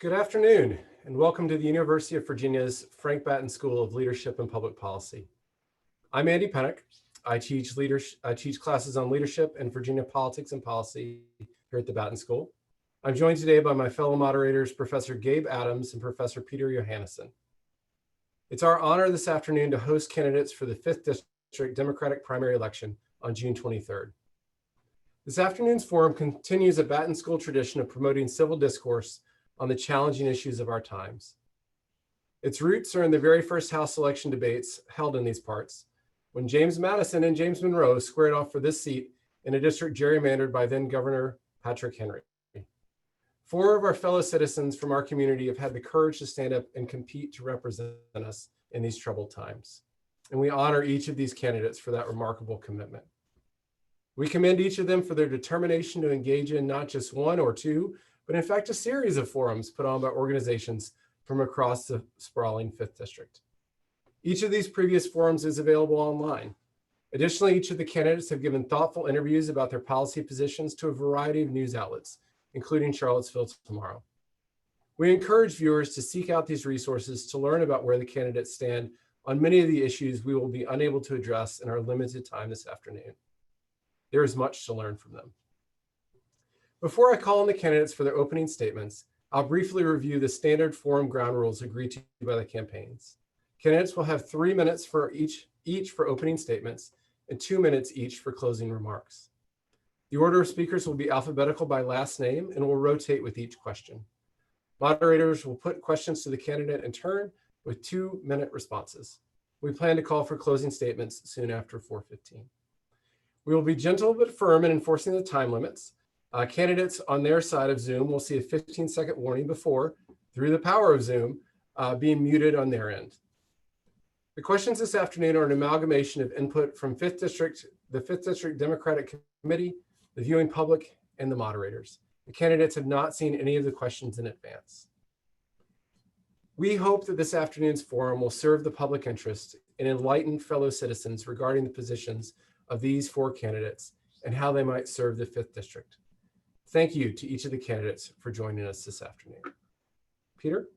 Good afternoon, and welcome to the University of Virginia's Frank Batten School of Leadership and Public Policy. I'm Andy Pennock. I teach classes on leadership and Virginia politics and policy here at the Batten School. I'm joined today by my fellow moderators, Professor Gabe Adams and Professor Peter Johannesson. It's our honor this afternoon to host candidates for the 5th District Democratic primary election on June 23rd. This afternoon's forum continues a Batten School tradition of promoting civil discourse on the challenging issues of our times. Its roots are in the very first House election debates held in these parts, when James Madison and James Monroe squared off for this seat in a district gerrymandered by then Governor Patrick Henry. 4 of our fellow citizens from our community have had the courage to stand up and compete to represent us in these troubled times. And we honor each of these candidates for that remarkable commitment. We commend each of them for their determination to engage in not just 1 or 2, but in fact, a series of forums put on by organizations from across the sprawling 5th District. Each of these previous forums is available online. Additionally, each of the candidates have given thoughtful interviews about their policy positions to a variety of news outlets, including Charlottesville Tomorrow. We encourage viewers to seek out these resources to learn about where the candidates stand on many of the issues we will be unable to address in our limited time this afternoon. There is much to learn from them. Before I call on the candidates for their opening statements, I'll briefly review the standard forum ground rules agreed to by the campaigns. Candidates will have 3 minutes for each for opening statements and 2 minutes each for closing remarks. The order of speakers will be alphabetical by last name and will rotate with each question. Moderators will put questions to the candidate in turn with 2-minute responses. We plan to call for closing statements soon after 4:15. We will be gentle but firm in enforcing the time limits. Candidates on their side of Zoom will see a 15-second warning before, through the power of Zoom, being muted on their end. The questions this afternoon are an amalgamation of input from the 5th District Democratic Committee, the viewing public, and the moderators. The candidates have not seen any of the questions in advance. We hope that this afternoon's forum will serve the public interest and enlighten fellow citizens regarding the positions of these 4 candidates and how they might serve the 5th District. Thank you to each of the candidates for joining us this afternoon. Peter?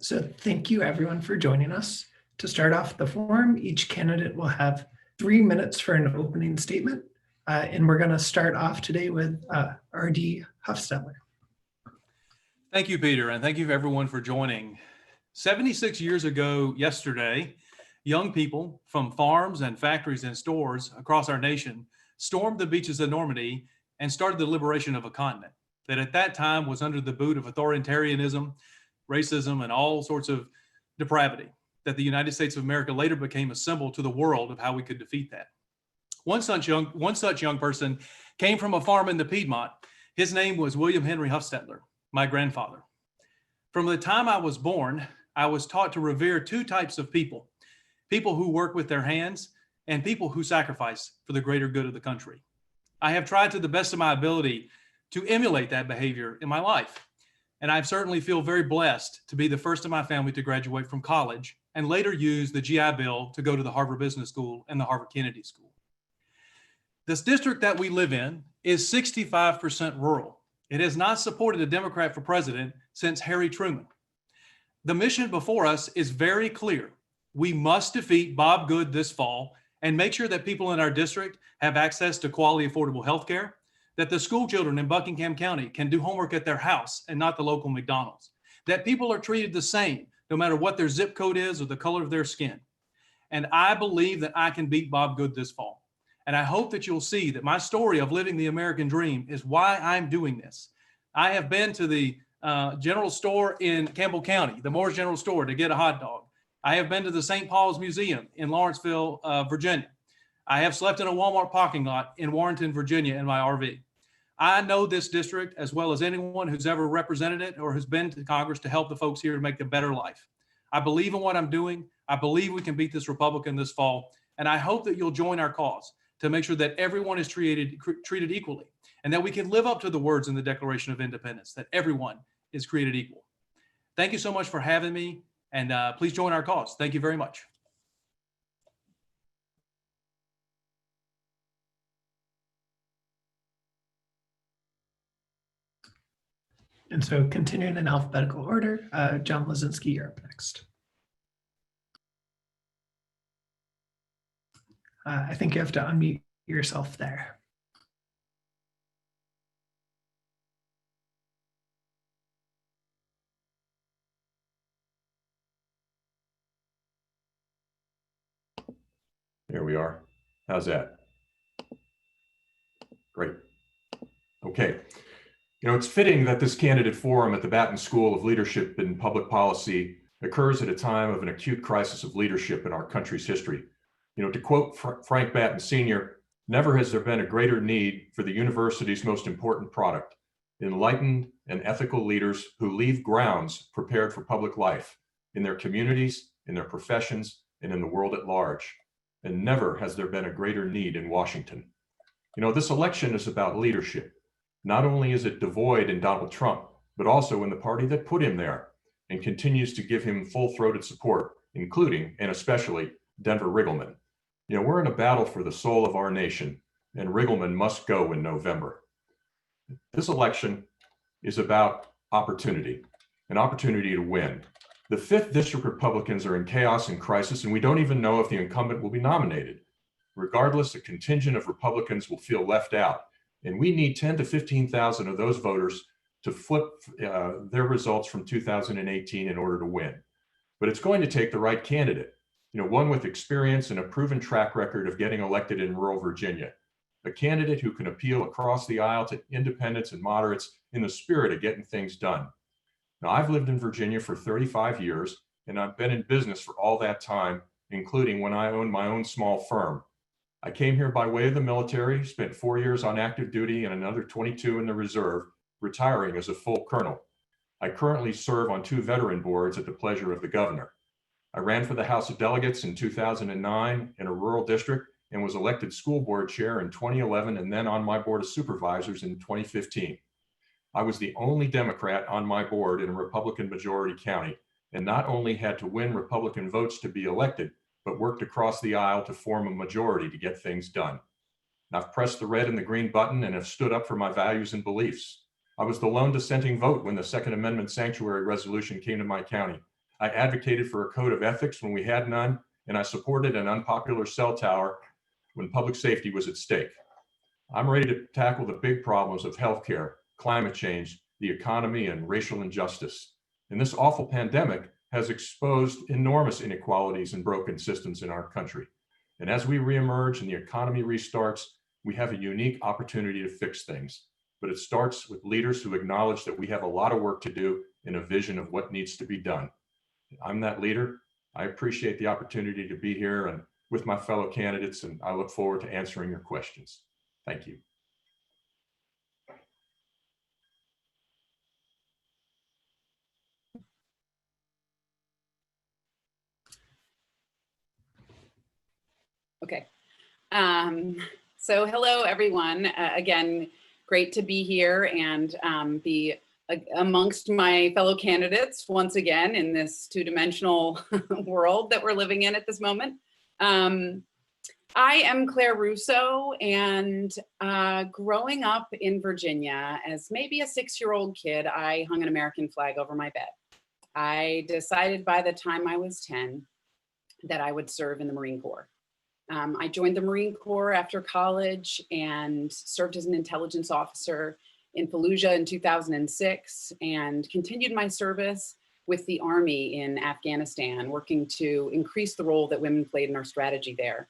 So thank you everyone for joining us. To start off the forum, each candidate will have 3 minutes for an opening statement. And we're gonna start off today with R.D. Huffstetler. Thank you, Peter, and thank you everyone for joining. 76 years ago yesterday, young people from farms and factories and stores across our nation stormed the beaches of Normandy and started the liberation of a continent that at that time was under the boot of authoritarianism, racism, and all sorts of depravity, that the United States of America later became a symbol to the world of how we could defeat that. One such young person came from a farm in the Piedmont. His name was William Henry Huffstetler, my grandfather. From the time I was born, I was taught to revere 2 types of people who work with their hands and people who sacrifice for the greater good of the country. I have tried to the best of my ability to emulate that behavior in my life. And I certainly feel very blessed to be the first in my family to graduate from college and later use the GI Bill to go to the Harvard Business School and the Harvard Kennedy School. This district that we live in is 65% rural. It has not supported a Democrat for president since Harry Truman. The mission before us is very clear. We must defeat Bob Good this fall and make sure that people in our district have access to quality, affordable health care, that the school children in Buckingham County can do homework at their house and not the local McDonald's, that people are treated the same no matter what their zip code is or the color of their skin. And I believe that I can beat Bob Good this fall. And I hope that you'll see that my story of living the American dream is why I'm doing this. I have been to the general store in Campbell County, the Moore's General Store, to get a hot dog. I have been to the St. Paul's Museum in Lawrenceville, Virginia. I have slept in a Walmart parking lot in Warrenton, Virginia in my RV. I know this district as well as anyone who's ever represented it or who's been to Congress to help the folks here to make a better life. I believe in what I'm doing. I believe we can beat this Republican this fall. And I hope that you'll join our cause to make sure that everyone is treated equally and that we can live up to the words in the Declaration of Independence, that everyone is created equal. Thank you so much for having me. And please join our cause. Thank you very much. And so continuing in alphabetical order, John Lazinski, you're up next. I think you have to unmute yourself there. There we are. How's that? Great. Okay. You know, it's fitting that this candidate forum at the Batten School of Leadership and Public Policy occurs at a time of an acute crisis of leadership in our country's history. You know, to quote Frank Batten Sr., never has there been a greater need for the university's most important product, enlightened and ethical leaders who leave grounds prepared for public life in their communities, in their professions, and in the world at large. And never has there been a greater need in Washington. You know, this election is about leadership. Not only is it devoid in Donald Trump, but also in the party that put him there and continues to give him full-throated support, including and especially Denver Riggleman. You know, we're in a battle for the soul of our nation, and Riggleman must go in November. This election is about opportunity, an opportunity to win. The 5th District Republicans are in chaos and crisis, and we don't even know if the incumbent will be nominated. Regardless, a contingent of Republicans will feel left out, and we need 10 to 15,000 of those voters to flip their results from 2018 in order to win. But it's going to take the right candidate, you know, one with experience and a proven track record of getting elected in rural Virginia, a candidate who can appeal across the aisle to independents and moderates in the spirit of getting things done. Now, I've lived in Virginia for 35 years, and I've been in business for all that time, including when I owned my own small firm. I came here by way of the military, spent 4 years on active duty and another 22 in the reserve, retiring as a full colonel. I currently serve on 2 veteran boards at the pleasure of the governor. I ran for the House of Delegates in 2009 in a rural district and was elected school board chair in 2011 and then on my board of supervisors in 2015. I was the only Democrat on my board in a Republican majority county, and not only had to win Republican votes to be elected, but worked across the aisle to form a majority to get things done. And I've pressed the red and the green button and have stood up for my values and beliefs. I was the lone dissenting vote when the Second Amendment sanctuary resolution came to my county. I advocated for a code of ethics when we had none, and I supported an unpopular cell tower when public safety was at stake. I'm ready to tackle the big problems of healthcare, climate change, the economy, and racial injustice. And this awful pandemic has exposed enormous inequalities and broken systems in our country. And as we reemerge and the economy restarts, we have a unique opportunity to fix things. But it starts with leaders who acknowledge that we have a lot of work to do and a vision of what needs to be done. I'm that leader. I appreciate the opportunity to be here and with my fellow candidates, and I look forward to answering your questions. Thank you. Okay. So hello, everyone. Again, great to be here and be amongst my fellow candidates once again in this two-dimensional world that we're living in at this moment. I am Claire Russo, and growing up in Virginia as maybe a 6-year-old kid, I hung an American flag over my bed. I decided by the time I was 10 that I would serve in the Marine Corps. I joined the Marine Corps after college and served as an intelligence officer in Fallujah in 2006 and continued my service with the Army in Afghanistan, working to increase the role that women played in our strategy there.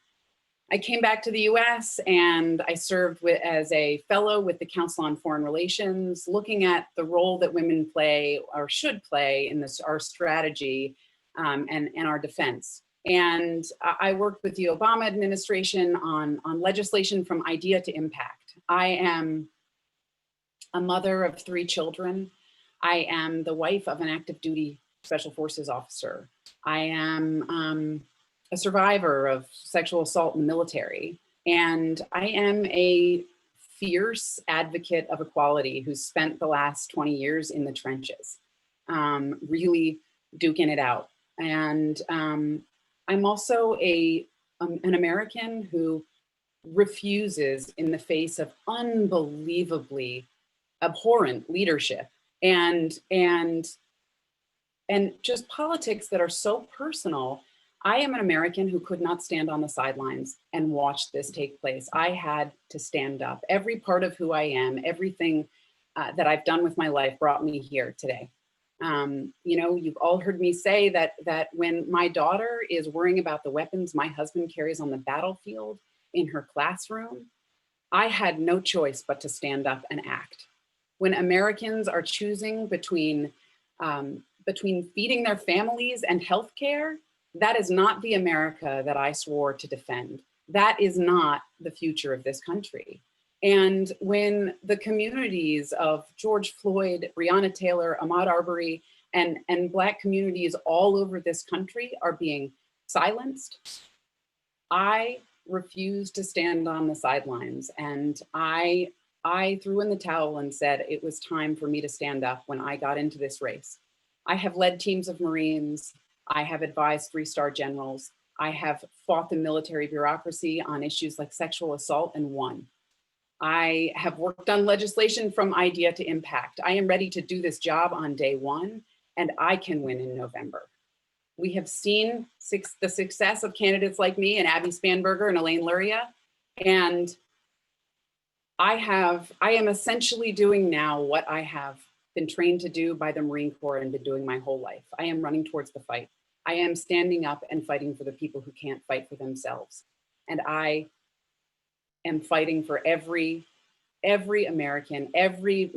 I came back to the US and I served as a fellow with the Council on Foreign Relations, looking at the role that women play or should play in our strategy and our defense. And I worked with the Obama administration on legislation from idea to impact. I am a mother of 3 children. I am the wife of an active duty special forces officer. I am a survivor of sexual assault in the military. And I am a fierce advocate of equality who's spent the last 20 years in the trenches, really duking it out. And I'm also an American who refuses, in the face of unbelievably abhorrent leadership, and just politics that are so personal. I am an American who could not stand on the sidelines and watch this take place. I had to stand up. Every part of who I am, everything that I've done with my life brought me here today. You've all heard me say that when my daughter is worrying about the weapons my husband carries on the battlefield in her classroom, I had no choice but to stand up and act. When Americans are choosing between feeding their families and healthcare, that is not the America that I swore to defend. That is not the future of this country. And when the communities of George Floyd, Breonna Taylor, Ahmaud Arbery, and Black communities all over this country are being silenced, I refuse to stand on the sidelines. And I threw in the towel and said it was time for me to stand up when I got into this race. I have led teams of Marines. I have advised 3-star generals. I have fought the military bureaucracy on issues like sexual assault and won. I have worked on legislation from idea to impact. I am ready to do this job on day one, and I can win in November. We have seen the success of candidates like me and Abby Spanberger and Elaine Luria, and I am essentially doing now what I have been trained to do by the Marine Corps and been doing my whole life. I am running towards the fight. I am standing up and fighting for the people who can't fight for themselves. And I am fighting for every American, every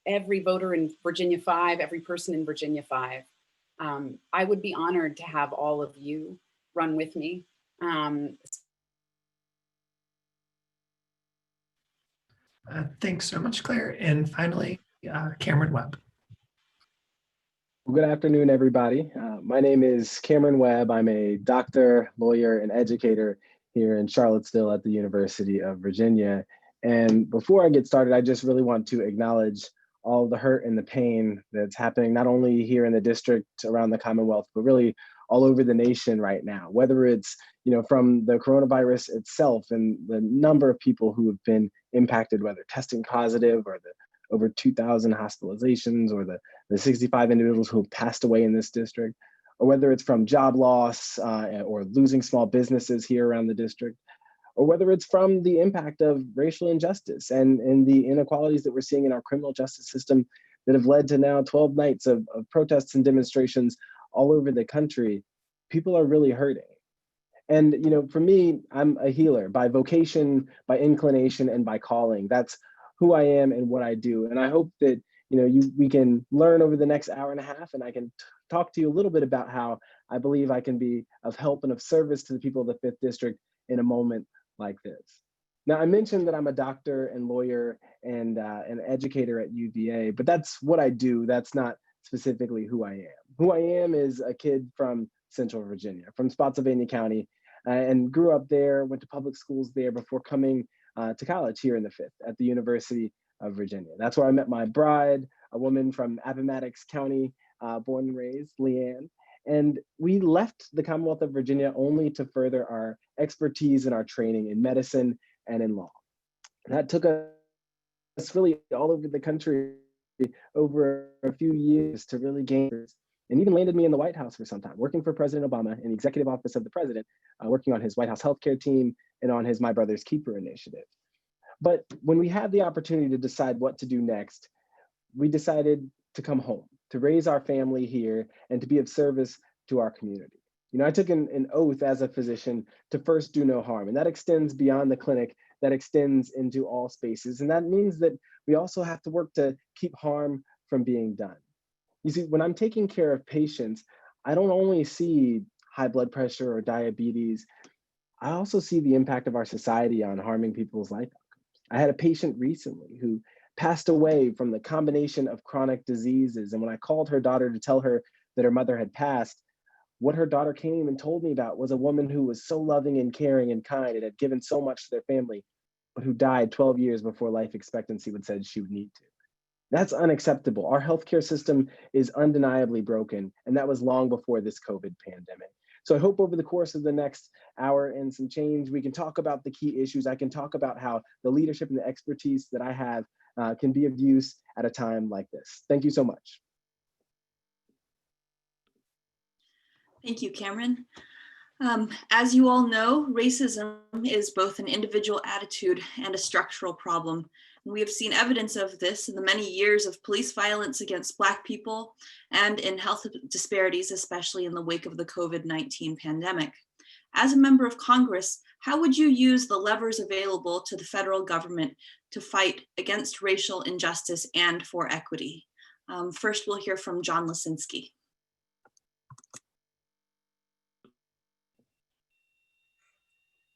voter in Virginia 5, every person in Virginia 5. I would be honored to have all of you run with me. Thanks so much, Claire. And finally, Cameron Webb. Well, good afternoon, everybody. My name is Cameron Webb. I'm a doctor, lawyer, and educator here in Charlottesville at the University of Virginia. And before I get started, I just really want to acknowledge all the hurt and the pain that's happening, not only here in the district around the Commonwealth, but really all over the nation right now, whether it's from the coronavirus itself and the number of people who have been impacted, whether testing positive or the over 2,000 hospitalizations or the 65 individuals who have passed away in this district, or whether it's from job loss or losing small businesses here around the district, or whether it's from the impact of racial injustice and the inequalities that we're seeing in our criminal justice system that have led to now 12 nights of protests and demonstrations all over the country. People are really hurting. And for me, I'm a healer by vocation, by inclination, and by calling. That's who I am and what I do. And I hope that we can learn over the next hour and a half, and I can talk to you a little bit about how I believe I can be of help and of service to the people of the 5th District in a moment like this. Now, I mentioned that I'm a doctor and lawyer and an educator at UVA, but that's what I do. That's not specifically who I am. Who I am is a kid from Central Virginia, from Spotsylvania County, and grew up there, went to public schools there before coming to college here in the 5th at the University of Virginia. That's where I met my bride, a woman from Appomattox County, born and raised, Leanne. And we left the Commonwealth of Virginia only to further our expertise and our training in medicine and in law. And that took us really all over the country over a few years to really gain, and even landed me in the White House for some time, working for President Obama in the executive office of the president, working on his White House healthcare team and on his My Brother's Keeper initiative. But when we had the opportunity to decide what to do next, we decided to come home, to raise our family here and to be of service to our community. I took an oath as a physician to first do no harm, and that extends beyond the clinic, that extends into all spaces. And that means that we also have to work to keep harm from being done. You see, when I'm taking care of patients, I don't only see high blood pressure or diabetes, I also see the impact of our society on harming people's life outcomes. I had a patient recently who passed away from the combination of chronic diseases. And when I called her daughter to tell her that her mother had passed, what her daughter came and told me about was a woman who was so loving and caring and kind and had given so much to their family, but who died 12 years before life expectancy would said she would need to. That's unacceptable. Our healthcare system is undeniably broken, and that was long before this COVID pandemic. So I hope over the course of the next hour and some change, we can talk about the key issues. I can talk about how the leadership and the expertise that I have can be of use at a time like this. Thank you so much. Thank you, Cameron. As you all know, racism is both an individual attitude and a structural problem. And we have seen evidence of this in the many years of police violence against Black people and in health disparities, especially in the wake of the COVID-19 pandemic. As a member of Congress, how would you use the levers available to the federal government to fight against racial injustice and for equity? First, we'll hear from John Lisinski.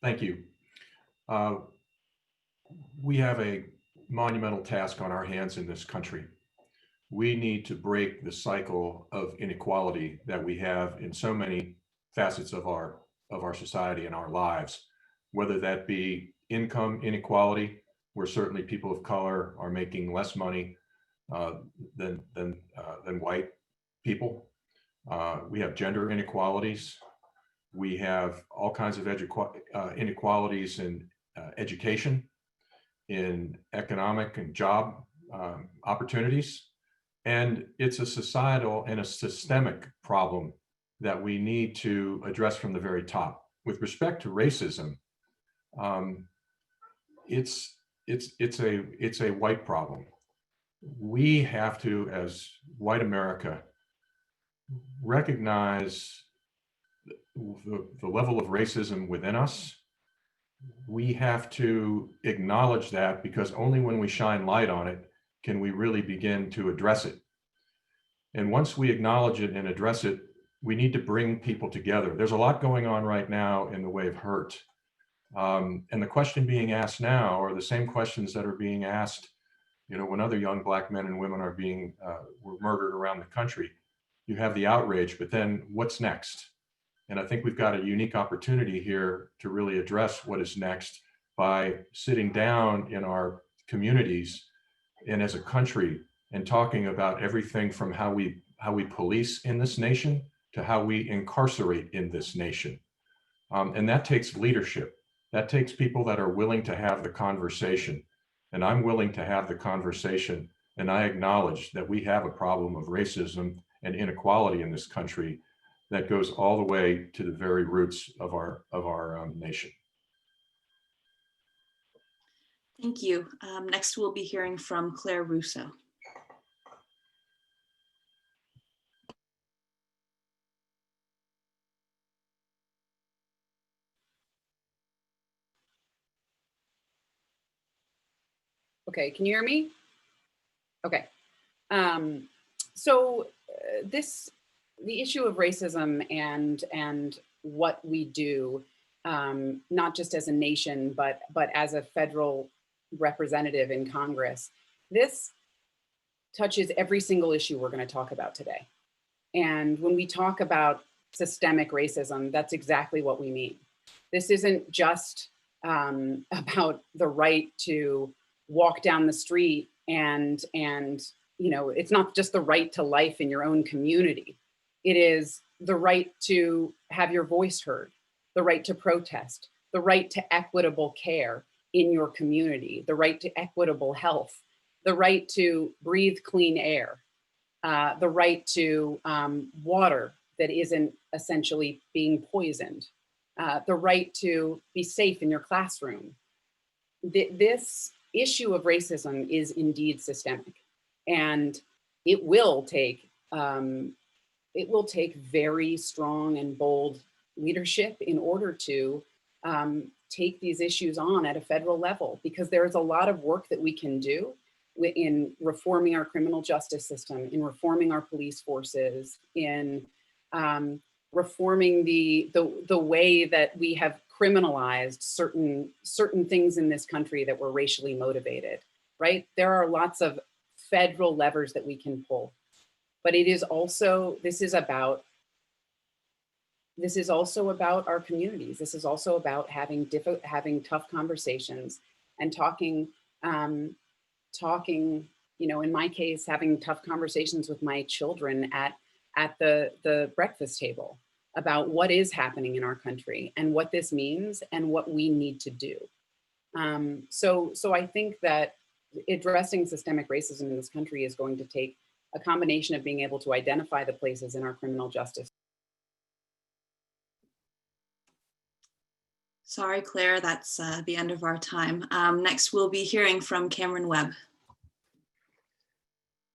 Thank you. We have a monumental task on our hands in this country. We need to break the cycle of inequality that we have in so many facets of our society and our lives, whether that be income inequality, where certainly people of color are making less money than white people. We have gender inequalities. We have all kinds of inequalities in education, in economic and job opportunities. And it's a societal and a systemic problem that we need to address from the very top. With respect to racism, it's a white problem. We have to, as white America, recognize the level of racism within us. We have to acknowledge that, because only when we shine light on it can we really begin to address it. And once we acknowledge it and address it, we need to bring people together. There's a lot going on right now in the way of hurt. And the question being asked now are the same questions that are being asked, when other young Black men and women are were murdered around the country. You have the outrage, but then what's next? And I think we've got a unique opportunity here to really address what is next by sitting down in our communities and as a country and talking about everything from how we police in this nation to how we incarcerate in this nation. And that takes leadership. That takes people that are willing to have the conversation. And I'm willing to have the conversation. And I acknowledge that we have a problem of racism and inequality in this country that goes all the way to the very roots of our nation. Thank you. Next, we'll be hearing from Claire Russo. Okay, can you hear me? Okay. The issue of racism and what we do, not just as a nation, but as a federal representative in Congress, this touches every single issue we're going to talk about today. And when we talk about systemic racism, that's exactly what we mean. This isn't just about the right to walk down the street and it's not just the right to life in your own community. It is the right to have your voice heard, the right to protest, the right to equitable care in your community, the right to equitable health, the right to breathe clean air, the right to water that isn't essentially being poisoned, the right to be safe in your classroom. This issue of racism is indeed systemic, and it will take very strong and bold leadership in order to take these issues on at a federal level, because there is a lot of work that we can do in reforming our criminal justice system, in reforming our police forces, in reforming the way that we have criminalized certain things in this country that were racially motivated, right? There are lots of federal levers that we can pull, but this is also about our communities. This is also about having tough conversations and talking, in my case, having tough conversations with my children at the breakfast table about what is happening in our country and what this means and what we need to do. So I think that addressing systemic racism in this country is going to take a combination of being able to identify the places in our criminal justice. Sorry, Claire, that's the end of our time. Next, we'll be hearing from Cameron Webb.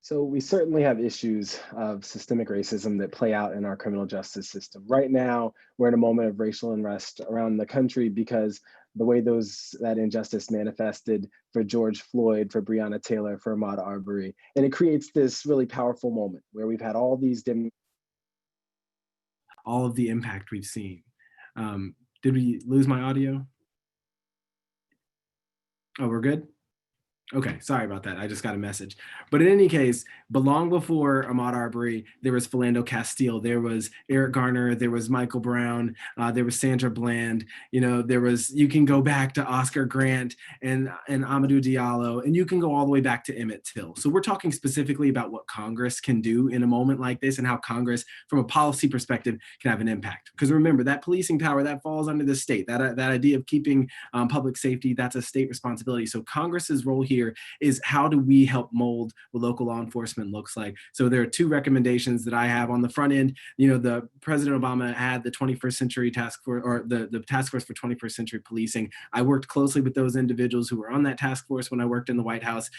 So we certainly have issues of systemic racism that play out in our criminal justice system. Right now, we're in a moment of racial unrest around the country because the way that injustice manifested for George Floyd, for Breonna Taylor, for Ahmaud Arbery. And it creates this really powerful moment where we've had all of the impact we've seen. Did we lose my audio? Oh, we're good? Okay, sorry about that. I just got a message. But in any case, but long before Ahmaud Arbery, there was Philando Castile, there was Eric Garner, there was Michael Brown, there was Sandra Bland, you can go back to Oscar Grant and Amadou Diallo, and you can go all the way back to Emmett Till. So we're talking specifically about what Congress can do in a moment like this and how Congress, from a policy perspective, can have an impact. Because remember, that policing power, that falls under the state. That idea of keeping public safety, that's a state responsibility. So Congress's role here is how do we help mold what local law enforcement looks like. So there are two recommendations that I have on the front end. The President Obama had the 21st Century Task Force, or the Task Force for 21st Century Policing. I worked closely with those individuals who were on that task force when I worked in the White House,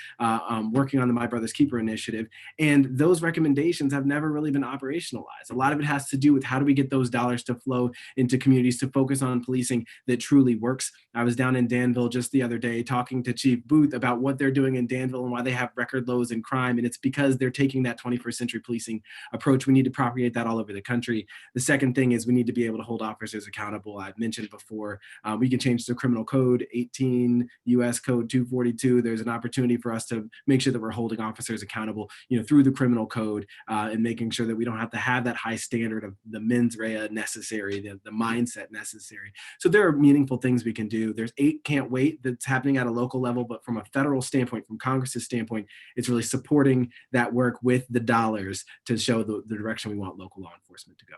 working on the My Brother's Keeper initiative. And those recommendations have never really been operationalized. A lot of it has to do with how do we get those dollars to flow into communities to focus on policing that truly works. I was down in Danville just the other day talking to Chief Booth about what they're doing in Danville and why they have record lows in crime. And it's because they're taking that 21st century policing approach. We need to propagate that all over the country. The second thing is we need to be able to hold officers accountable. I've mentioned before, we can change the criminal code, 18 US Code 242. There's an opportunity for us to make sure that we're holding officers accountable, through the criminal code, and making sure that we don't have to have that high standard of the mens rea necessary, the mindset necessary. So there are meaningful things we can do. There's 8 Can't Wait that's happening at a local level, but from a federal standpoint, from Congress's standpoint, it's really supporting that work with the dollars to show the direction we want local law enforcement to go.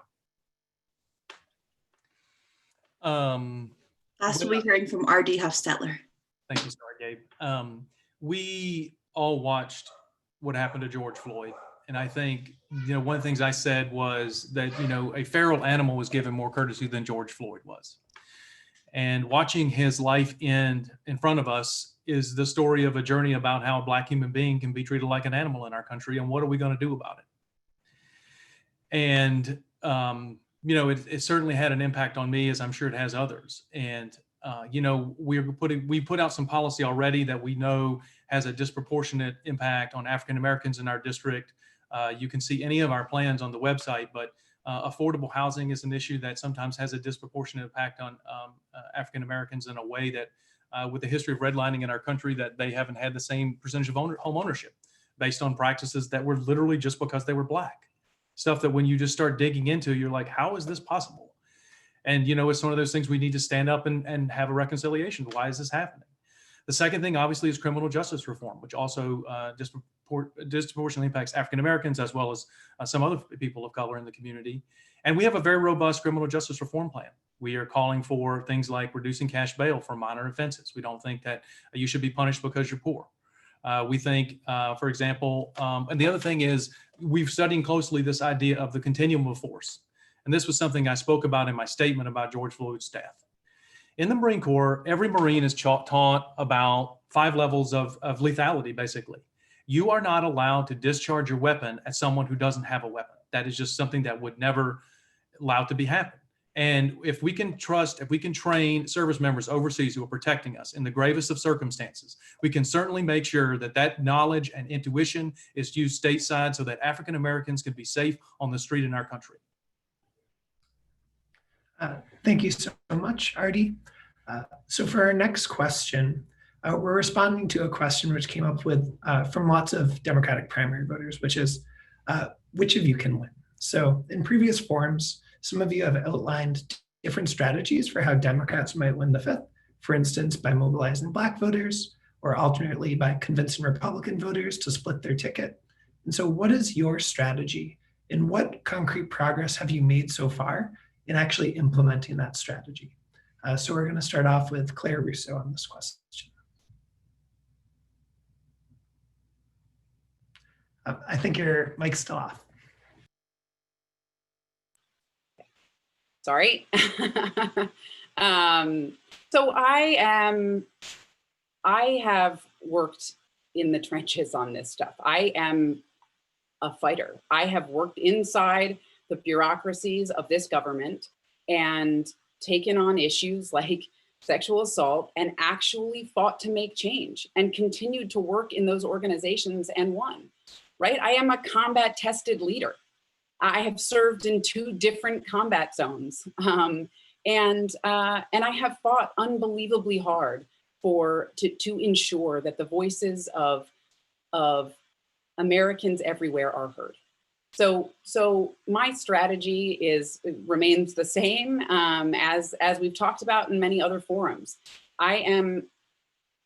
Last we'll be hearing from R.D. Huffstetler. Thank you, sorry, Gabe. We all watched what happened to George Floyd. And I think, one of the things I said was that, a feral animal was given more courtesy than George Floyd was. And watching his life end in front of us is the story of a journey about how a Black human being can be treated like an animal in our country, and what are we going to do about it? And, it certainly had an impact on me, as I'm sure it has others. And, we put out some policy already that we know has a disproportionate impact on African Americans in our district. You can see any of our plans on the website, but affordable housing is an issue that sometimes has a disproportionate impact on African Americans in a way that, with the history of redlining in our country, that they haven't had the same percentage of home ownership based on practices that were literally just because they were Black. Stuff that when you just start digging into, you're like, how is this possible? And, it's one of those things we need to stand up and have a reconciliation. Why is this happening? The second thing, obviously, is criminal justice reform, which also disproportionately impacts African Americans as well as some other people of color in the community. And we have a very robust criminal justice reform plan. We are calling for things like reducing cash bail for minor offenses. We don't think that you should be punished because you're poor. We think, for example, and the other thing is we've studied closely this idea of the continuum of force. And this was something I spoke about in my statement about George Floyd's death. In the Marine Corps, every Marine is taught about 5 levels of lethality, basically. You are not allowed to discharge your weapon at someone who doesn't have a weapon. That is just something that would never allow to be happen. And if we can train service members overseas who are protecting us in the gravest of circumstances, we can certainly make sure that that knowledge and intuition is used stateside so that African Americans can be safe on the street in our country. Thank you so much, Artie. So for our next question, we're responding to a question which came up with from lots of Democratic primary voters, which is, which of you can win? So in previous forums, some of you have outlined different strategies for how Democrats might win the 5th, for instance, by mobilizing Black voters, or alternately by convincing Republican voters to split their ticket. And so what is your strategy, and what concrete progress have you made so far in actually implementing that strategy. So we're going to start off with Claire Russo on this question. I think your mic's still off. Sorry. So I have worked in the trenches on this stuff. I am a fighter. I have worked inside the bureaucracies of this government and taken on issues like sexual assault and actually fought to make change and continued to work in those organizations and won, right? I am a combat tested leader. I have served in 2 different combat zones. And I have fought unbelievably hard to ensure that the voices of Americans everywhere are heard. So my strategy remains the same as we've talked about in many other forums. I am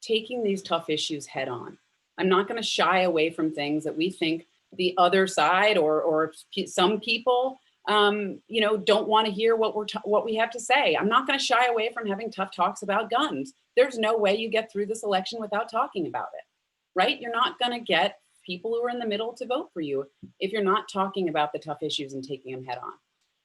taking these tough issues head on. I'm not going to shy away from things that we think the other side or some people don't want to hear what we have to say. I'm not going to shy away from having tough talks about guns. There's no way you get through this election without talking about it, right? You're not going to get people who are in the middle to vote for you if you're not talking about the tough issues and taking them head on.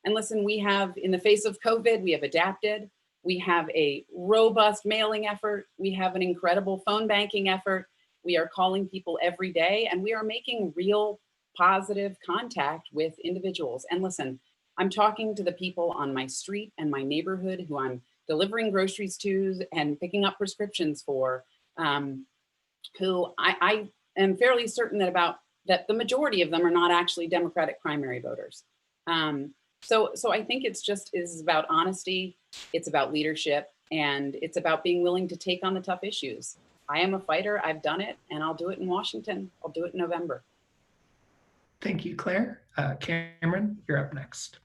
And listen, we have, in the face of COVID, we have adapted. We have a robust mailing effort. We have an incredible phone banking effort. We are calling people every day, and we are making real positive contact with individuals. And listen, I'm talking to the people on my street and my neighborhood who I'm delivering groceries to and picking up prescriptions for, who I am fairly certain that the majority of them are not actually Democratic primary voters. So I think is about honesty, it's about leadership, and it's about being willing to take on the tough issues. I am a fighter, I've done it, and I'll do it in Washington. I'll do it in November. Thank you, Claire. Cameron, you're up next.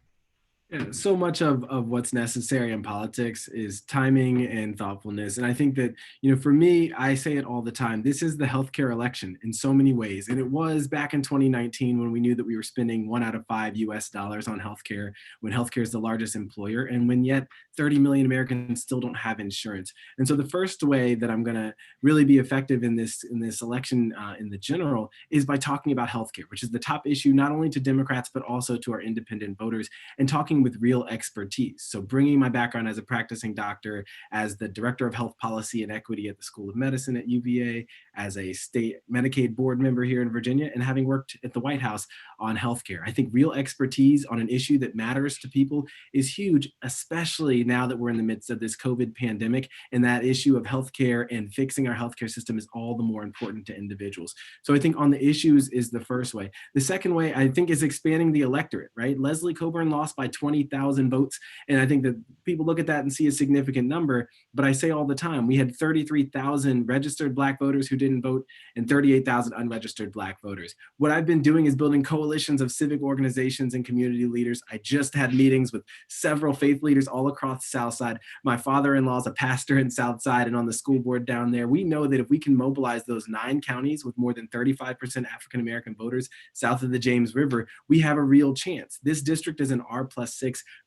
Yeah, so much of what's necessary in politics is timing and thoughtfulness. And I think that, for me, I say it all the time, this is the healthcare election in so many ways. And it was back in 2019 when we knew that we were spending $1 out of 5 US dollars on healthcare, when healthcare is the largest employer, and when yet 30 million Americans still don't have insurance. And so the first way that I'm going to really be effective in this election in the general is by talking about healthcare, which is the top issue, not only to Democrats, but also to our independent voters, and talking with real expertise. So bringing my background as a practicing doctor, as the director of health policy and equity at the School of Medicine at UVA, as a state Medicaid board member here in Virginia, and having worked at the White House on healthcare. I think real expertise on an issue that matters to people is huge, especially now that we're in the midst of this COVID pandemic, and that issue of healthcare and fixing our healthcare system is all the more important to individuals. So I think on the issues is the first way. The second way, I think, is expanding the electorate, right? Leslie Coburn lost by 20,000 votes. And I think that people look at that and see a significant number, but I say all the time, we had 33,000 registered Black voters who didn't vote and 38,000 unregistered Black voters. What I've been doing is building coalitions of civic organizations and community leaders. I just had meetings with several faith leaders all across the South Side. My father-in-law is a pastor in South Side and on the school board down there. We know that if we can mobilize those 9 counties with more than 35% African-American voters south of the James River, we have a real chance. This district is an R+6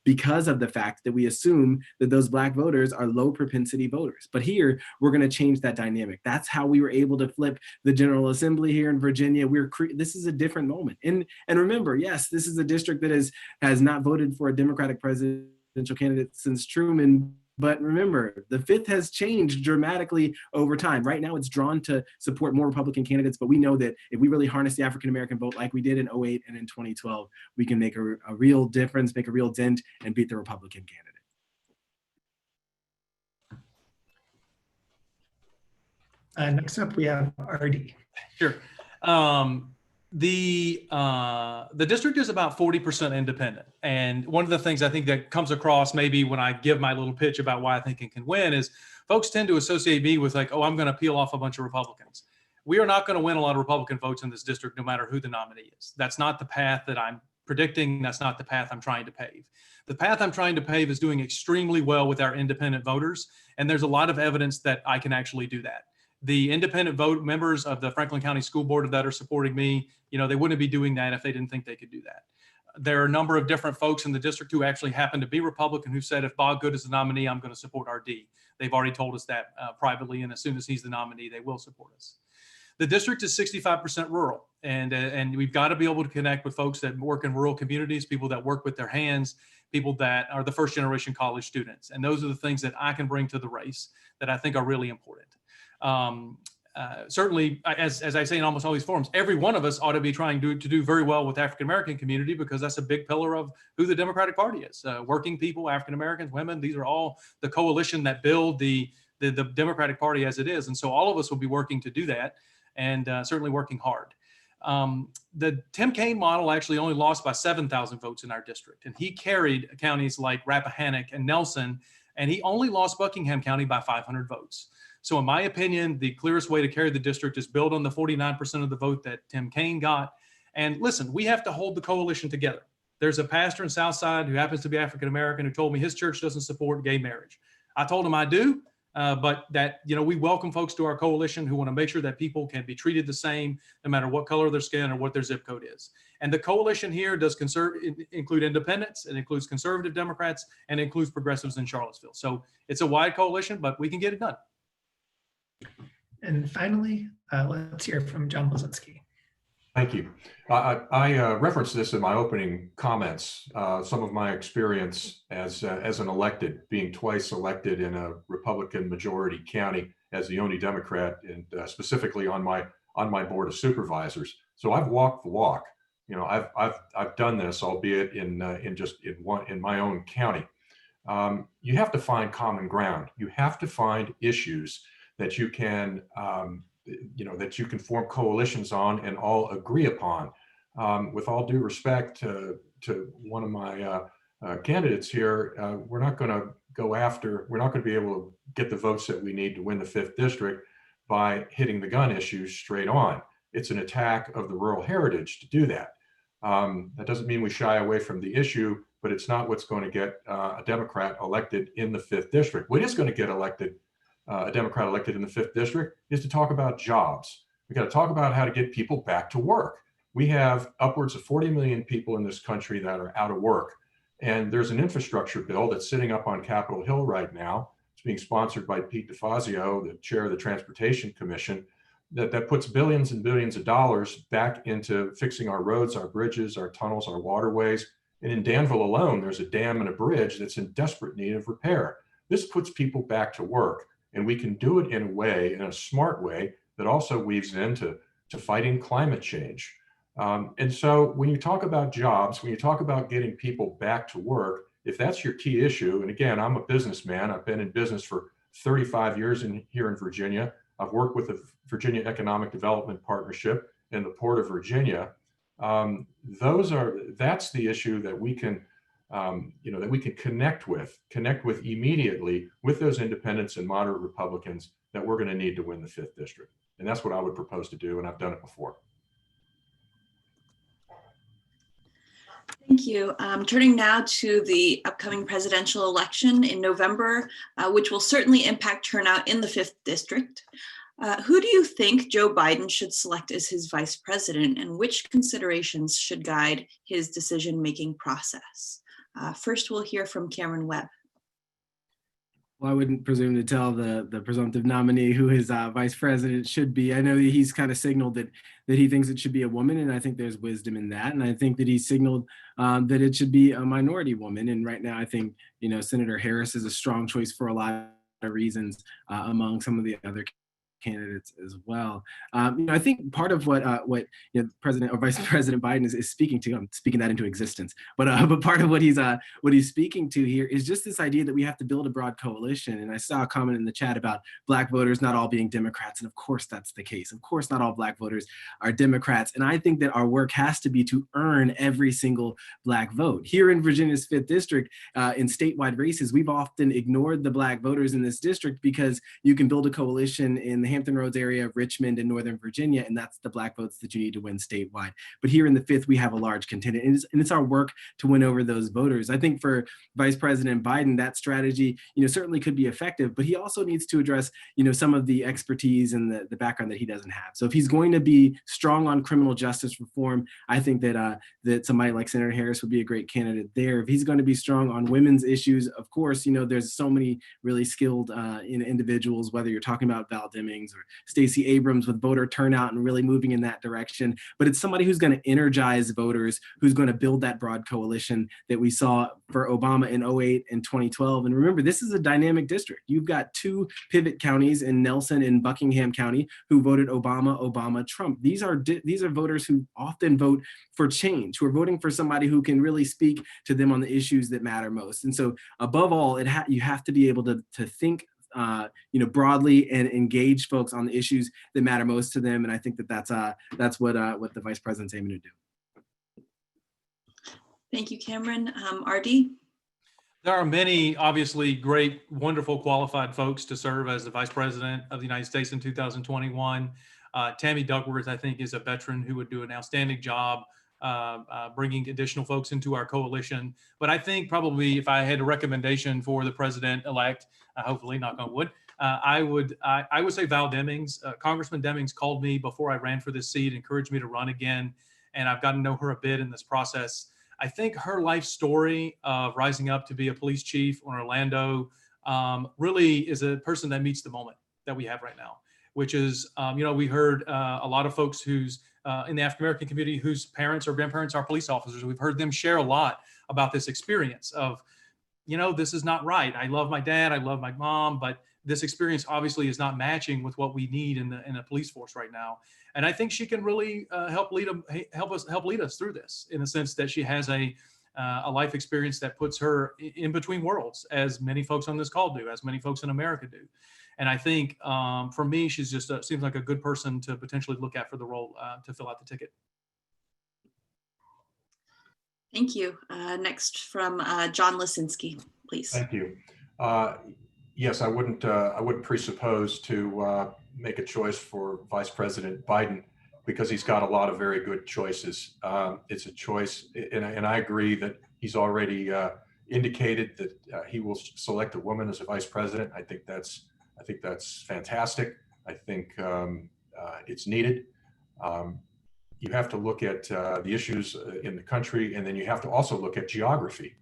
because of the fact that we assume that those Black voters are low propensity voters. But here, we're going to change that dynamic. That's how we were able to flip the General Assembly here in Virginia. This is a different moment. And remember, yes, this is a district that has not voted for a Democratic presidential candidate since Truman. But remember, the 5th has changed dramatically over time. Right now, it's drawn to support more Republican candidates, but we know that if we really harness the African-American vote like we did in 2008 and in 2012, we can make a real difference, make a real dent, and beat the Republican candidate. Next up, we have RD. Sure. The district is about 40% independent. And one of the things I think that comes across maybe when I give my little pitch about why I think it can win is folks tend to associate me with like, oh, I'm going to peel off a bunch of Republicans. We are not going to win a lot of Republican votes in this district, no matter who the nominee is. That's not the path that I'm predicting. That's not the path I'm trying to pave. The path I'm trying to pave is doing extremely well with our independent voters. And there's a lot of evidence that I can actually do that. The independent vote members of the Franklin County School Board that are supporting me, they wouldn't be doing that if they didn't think they could do that. there are a number of different folks in the district who actually happen to be Republican who said if Bob Good is the nominee, I'm going to support RD. They've already told us that privately, and as soon as he's the nominee, they will support us. The district is 65% rural, and we've got to be able to connect with folks that work in rural communities, people that work with their hands, people that are the first generation college students. And those are the things that I can bring to the race that I think are really important. Certainly, as I say in almost all these forums, every one of us ought to be trying to do very well with the African-American community, because that's a big pillar of who the Democratic Party is. Working people, African-Americans, women, these are all the coalition that build the Democratic Party as it is. And so all of us will be working to do that, and certainly working hard. The Tim Kaine model actually only lost by 7,000 votes in our district, and he carried counties like Rappahannock and Nelson, and he only lost Buckingham County by 500 votes. So in my opinion, the clearest way to carry the district is build on the 49% of the vote that Tim Kaine got. And listen, we have to hold the coalition together. There's a pastor in Southside who happens to be African-American who told me his church doesn't support gay marriage. I told him I do, but that, we welcome folks to our coalition who want to make sure that people can be treated the same, no matter what color their skin or what their zip code is. And the coalition here does include independents, it includes conservative Democrats, and it includes progressives in Charlottesville. So it's a wide coalition, but we can get it done. And finally, let's hear from John Blazinski. Thank you. I referenced this in my opening comments, some of my experience as an elected, being twice elected in a Republican majority county as the only Democrat, and specifically on my board of supervisors. So I've walked the walk. I've done this, albeit in my own county. You have to find common ground. You have to find issues that you can that you can form coalitions on and all agree upon. With all due respect to one of my candidates here, we're not going to be able to get the votes that we need to win the 5th district by hitting the gun issues straight on. It's an attack of the rural heritage to do that. That doesn't mean we shy away from the issue, but it's not what's going to get a Democrat elected in the 5th district. What is going to get a Democrat elected in the 5th district is to talk about jobs. We got to talk about how to get people back to work. We have upwards of 40 million people in this country that are out of work. And there's an infrastructure bill that's sitting up on Capitol Hill right now. It's being sponsored by Pete DeFazio, the chair of the Transportation Commission, that puts billions and billions of dollars back into fixing our roads, our bridges, our tunnels, our waterways. And in Danville alone, there's a dam and a bridge that's in desperate need of repair. This puts people back to work. And we can do it in a smart way that also weaves into fighting climate change. And so when you talk about jobs, when you talk about getting people back to work, if that's your key issue, and again, I'm a businessman, I've been in business for 35 years here in Virginia. I've worked with the Virginia Economic Development Partnership and the Port of Virginia. That's the issue that we can that we can connect with immediately with those independents and moderate Republicans that we're going to need to win the 5th district. And that's what I would propose to do. And I've done it before. Thank you. Turning now to the upcoming presidential election in November, which will certainly impact turnout in the 5th district. Who do you think Joe Biden should select as his vice president, and which considerations should guide his decision-making process? First, we'll hear from Cameron Webb. Well, I wouldn't presume to tell the presumptive nominee who his vice president should be. I know that he's kind of signaled that he thinks it should be a woman, and I think there's wisdom in that. And I think that he's signaled that it should be a minority woman. And right now, I think Senator Harris is a strong choice for a lot of reasons among some of the other candidates as well. I think part of what President or Vice President Biden is speaking to, I'm speaking that into existence, but part of what he's speaking to here is just this idea that we have to build a broad coalition. And I saw a comment in the chat about Black voters not all being Democrats, and of course that's the case. Of course, not all Black voters are Democrats, and I think that our work has to be to earn every single Black vote. Here in Virginia's 5th district, in statewide races, we've often ignored the Black voters in this district because you can build a coalition in the Hampton Roads area, Richmond, and Northern Virginia, and that's the Black votes that you need to win statewide. But here in the 5th, we have a large contingent, and it's our work to win over those voters. I think for Vice President Biden, that strategy, certainly could be effective, but he also needs to address, some of the expertise and the background that he doesn't have. So if he's going to be strong on criminal justice reform, I think that somebody like Senator Harris would be a great candidate there. If he's going to be strong on women's issues, of course, there's so many really skilled individuals, whether you're talking about Val Demings or Stacey Abrams with voter turnout and really moving in that direction. But it's somebody who's going to energize voters, who's going to build that broad coalition that we saw for Obama in 2008 and 2012. And remember, this is a dynamic district. You've got 2 pivot counties in Nelson and Buckingham County who voted Obama, Trump. These are voters who often vote for change, who are voting for somebody who can really speak to them on the issues that matter most. And so above all, you have to be able to think broadly and engage folks on the issues that matter most to them. And I think that's what the Vice President's aiming to do. Thank you, Cameron. RD? There are many, obviously, great, wonderful, qualified folks to serve as the Vice President of the United States in 2021. Tammy Duckworth, I think, is a veteran who would do an outstanding job bringing additional folks into our coalition. But I think probably if I had a recommendation for the president-elect, hopefully, knock on wood, I would say Val Demings. Congressman Demings called me before I ran for this seat, encouraged me to run again, and I've gotten to know her a bit in this process. I think her life story of rising up to be a police chief in Orlando really is a person that meets the moment that we have right now, which is, we heard a lot of folks who's in the African-American community whose parents or grandparents are police officers. We've heard them share a lot about this experience of, this is not right. I love my dad, I love my mom, but this experience obviously is not matching with what we need in the police force right now. And I think she can really help lead us through this, in the sense that she has a life experience that puts her in between worlds, as many folks on this call do, as many folks in America do. And I think for me, she's just seems like a good person to potentially look at for the role to fill out the ticket. Thank you. Next from John Lisinski, please. Thank you. Yes, I wouldn't presuppose to make a choice for Vice President Biden, because he's got a lot of very good choices. It's a choice, and I agree that he's already indicated that he will select a woman as a vice president. I think that's fantastic. I think it's needed. You have to look at the issues in the country, and then you have to also look at geography.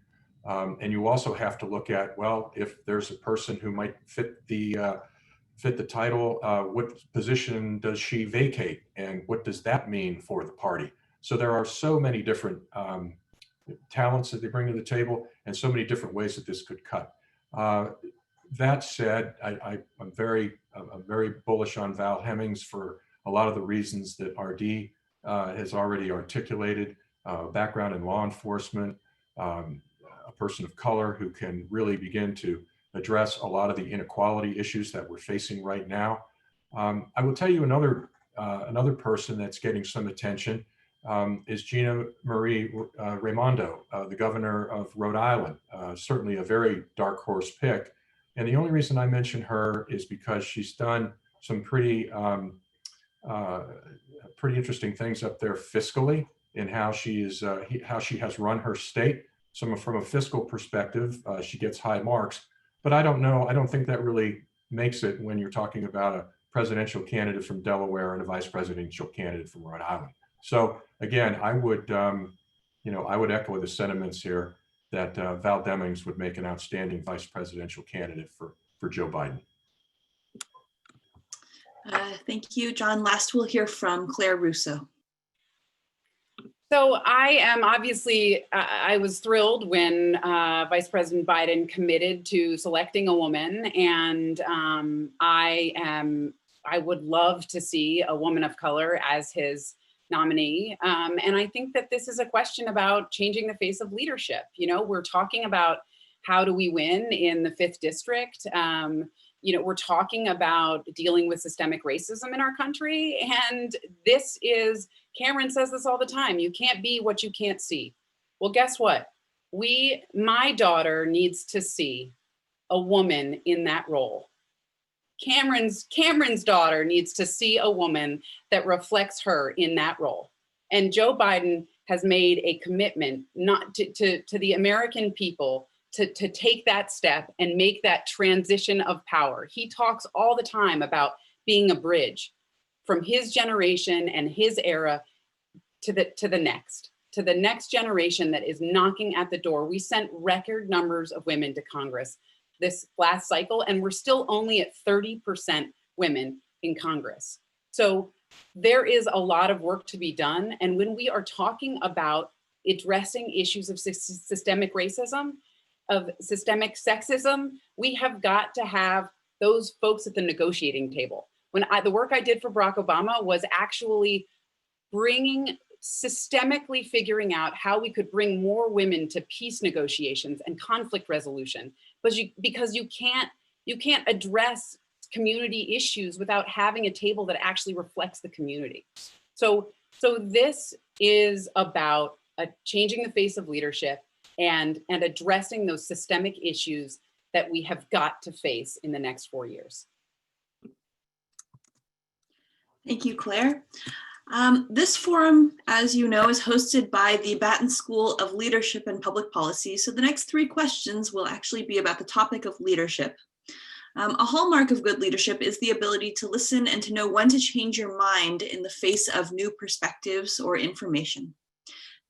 And you also have to look at, well, if there's a person who might fit the title, what position does she vacate, and what does that mean for the party? So there are so many different talents that they bring to the table, and so many different ways that this could cut. That said, I'm very bullish on Val Demings for a lot of the reasons that RD has already articulated. Background in law enforcement, a person of color who can really begin to address a lot of the inequality issues that we're facing right now. I will tell you another person that's getting some attention is Gina Marie Raimondo, the governor of Rhode Island. Certainly a very dark horse pick. And the only reason I mention her is because she's done some pretty interesting things up there fiscally in how she has run her state. From a fiscal perspective, she gets high marks, but I don't think that really makes it when you're talking about a presidential candidate from Delaware and a vice presidential candidate from Rhode Island. So again, I would echo the sentiments here that Val Demings would make an outstanding vice presidential candidate for Joe Biden. Thank you, John. Last, we'll hear from Claire Russo. So I am obviously, I was thrilled when Vice President Biden committed to selecting a woman, and I would love to see a woman of color as his nominee. And I think that this is a question about changing the face of leadership. We're talking about how do we win in the 5th district. We're talking about dealing with systemic racism in our country. And Cameron says this all the time, you can't be what you can't see. Well, guess what? My daughter needs to see a woman in that role. Cameron's daughter needs to see a woman that reflects her in that role. And Joe Biden has made a commitment not to the American people to take that step and make that transition of power. He talks all the time about being a bridge from his generation and his era to the next generation that is knocking at the door. We sent record numbers of women to Congress this last cycle, and we're still only at 30% women in Congress. So there is a lot of work to be done. And when we are talking about addressing issues of systemic racism, of systemic sexism, we have got to have those folks at the negotiating table. The work I did for Barack Obama was actually systemically figuring out how we could bring more women to peace negotiations and conflict resolution, because you can't address community issues without having a table that actually reflects the community. So this is about changing the face of leadership and addressing those systemic issues that we have got to face in the next 4 years. Thank you, Claire. This forum, as you know, is hosted by the Batten School of Leadership and Public Policy. So the next 3 questions will actually be about the topic of leadership. A hallmark of good leadership is the ability to listen and to know when to change your mind in the face of new perspectives or information.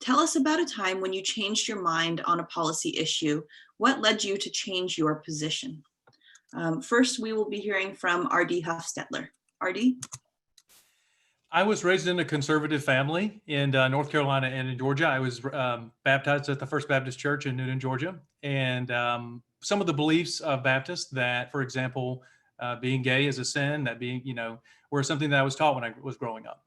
Tell us about a time when you changed your mind on a policy issue. What led you to change your position? First, we will be hearing from R.D. Hofstetler. R.D.? I was raised in a conservative family in North Carolina and in Georgia. I was baptized at the First Baptist Church in Newnan, Georgia. And some of the beliefs of Baptists that, for example, being gay is a sin, that being, were something that I was taught when I was growing up.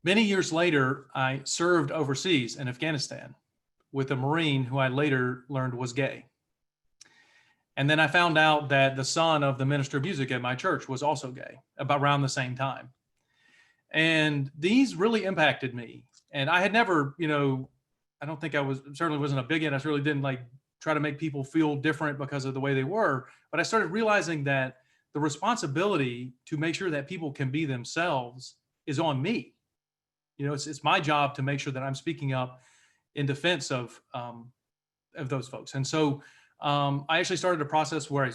Many years later, I served overseas in Afghanistan with a Marine who I later learned was gay. And then I found out that the son of the minister of music at my church was also gay about around the same time. And these really impacted me. And I had never, I don't think certainly wasn't a bigot. I certainly didn't try to make people feel different because of the way they were. But I started realizing that the responsibility to make sure that people can be themselves is on me. It's my job to make sure that I'm speaking up in defense of those folks. And so I actually started a process where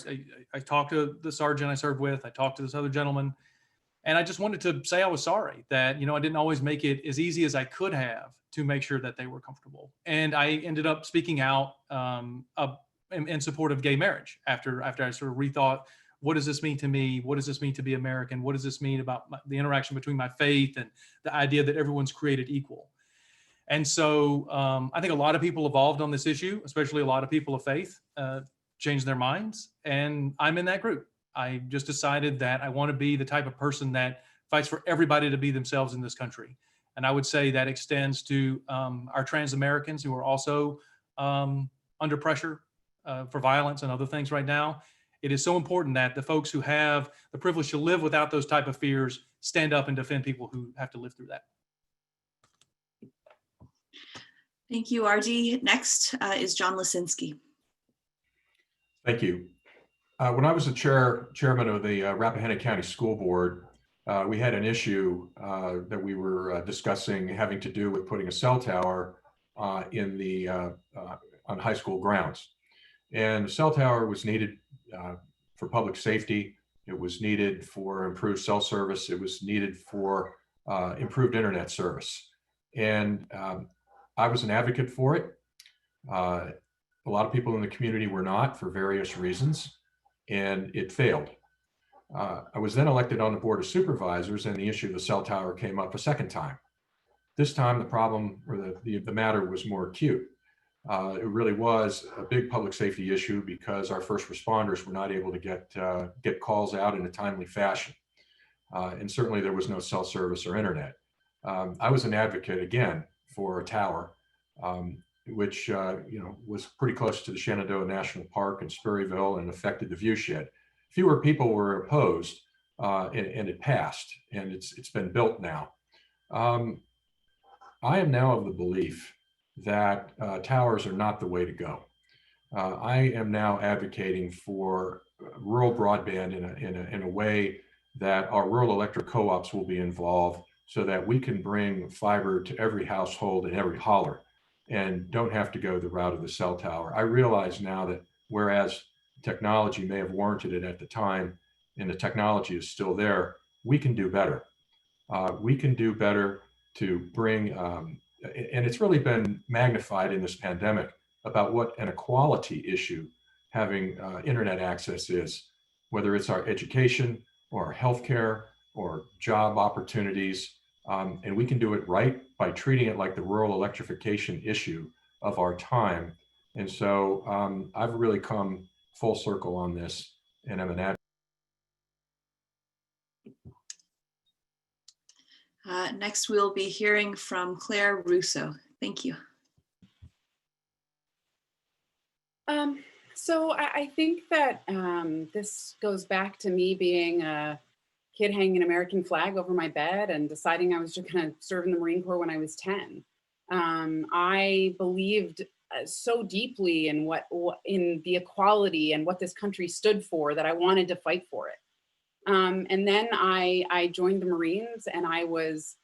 I talked to the sergeant I served with, I talked to this other gentleman, and I just wanted to say I was sorry that, I didn't always make it as easy as I could have to make sure that they were comfortable. And I ended up speaking out in support of gay marriage after I sort of rethought, what does this mean to me? What does this mean to be American? What does this mean about the interaction between my faith and the idea that everyone's created equal? And so I think a lot of people evolved on this issue, especially a lot of people of faith changed their minds. And I'm in that group. I just decided that I want to be the type of person that fights for everybody to be themselves in this country. And I would say that extends to our trans Americans who are also under pressure for violence and other things right now. It is so important that the folks who have the privilege to live without those type of fears stand up and defend people who have to live through that. Thank you, R.D. Next is John Lisinski. Thank you. When I was the chairman of the Rappahannock County School Board, we had an issue that we were discussing having to do with putting a cell tower on high school grounds. And the cell tower was needed for public safety. It was needed for improved cell service. It was needed for improved internet service. And I was an advocate for it. A lot of people in the community were not, for various reasons, and it failed. I was then elected on the Board of Supervisors, and the issue of the cell tower came up a second time. This time the problem, or the matter, was more acute. It really was a big public safety issue because our first responders were not able to get calls out in a timely fashion. And certainly there was no cell service or internet. I was an advocate, again, for a tower, which was pretty close to the Shenandoah National Park and Spurryville and affected the viewshed. Fewer people were opposed, and it passed, and it's been built now. I am now of the belief that towers are not the way to go. I am now advocating for rural broadband in a way that our rural electric co-ops will be involved, so that we can bring fiber to every household and every holler and don't have to go the route of the cell tower. I realize now that whereas technology may have warranted it at the time and the technology is still there, we can do better. We can do better to bring, and it's really been magnified in this pandemic about what an equality issue having internet access is, whether it's our education or our healthcare or job opportunities. And we can do it right by treating it like the rural electrification issue of our time. And so I've really come full circle on this, and I'm an advocate. Next, we'll be hearing from Claire Russo. Thank you. So I think that this goes back to me being a kid hanging an American flag over my bed and deciding I was just going to serve in the Marine Corps when I was 10. I believed so deeply in in the equality and what this country stood for that I wanted to fight for it. And then I joined the Marines, and I was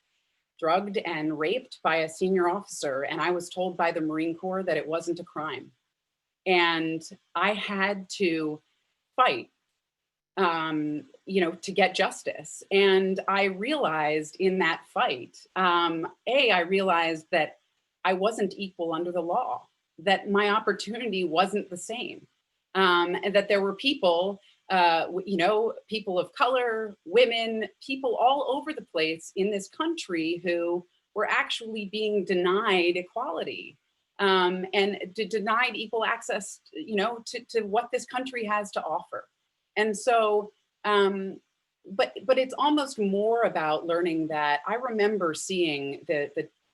drugged and raped by a senior officer, and I was told by the Marine Corps that it wasn't a crime. And I had to fight, to get justice. And I realized in that fight, I realized that I wasn't equal under the law, that my opportunity wasn't the same, and that there were people, people of color, women, people all over the place in this country who were actually being denied equality. And denied equal access, to what this country has to offer. And so, but it's almost more about learning that I remember seeing the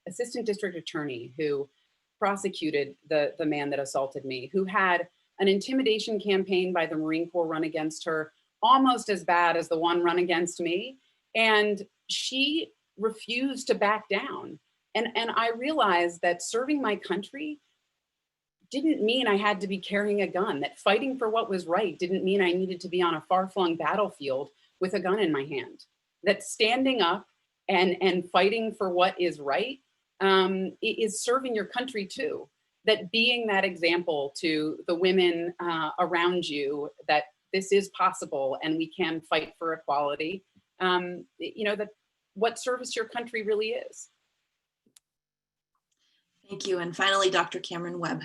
assistant district attorney who prosecuted the man that assaulted me, who had an intimidation campaign by the Marine Corps run against her, almost as bad as the one run against me. And she refused to back down. And I realized that serving my country didn't mean I had to be carrying a gun, that fighting for what was right didn't mean I needed to be on a far-flung battlefield with a gun in my hand, that standing up and fighting for what is right is serving your country too, that being that example to the women around you, that this is possible and we can fight for equality, that what service your country really is. Thank you. And finally, Dr. Cameron Webb.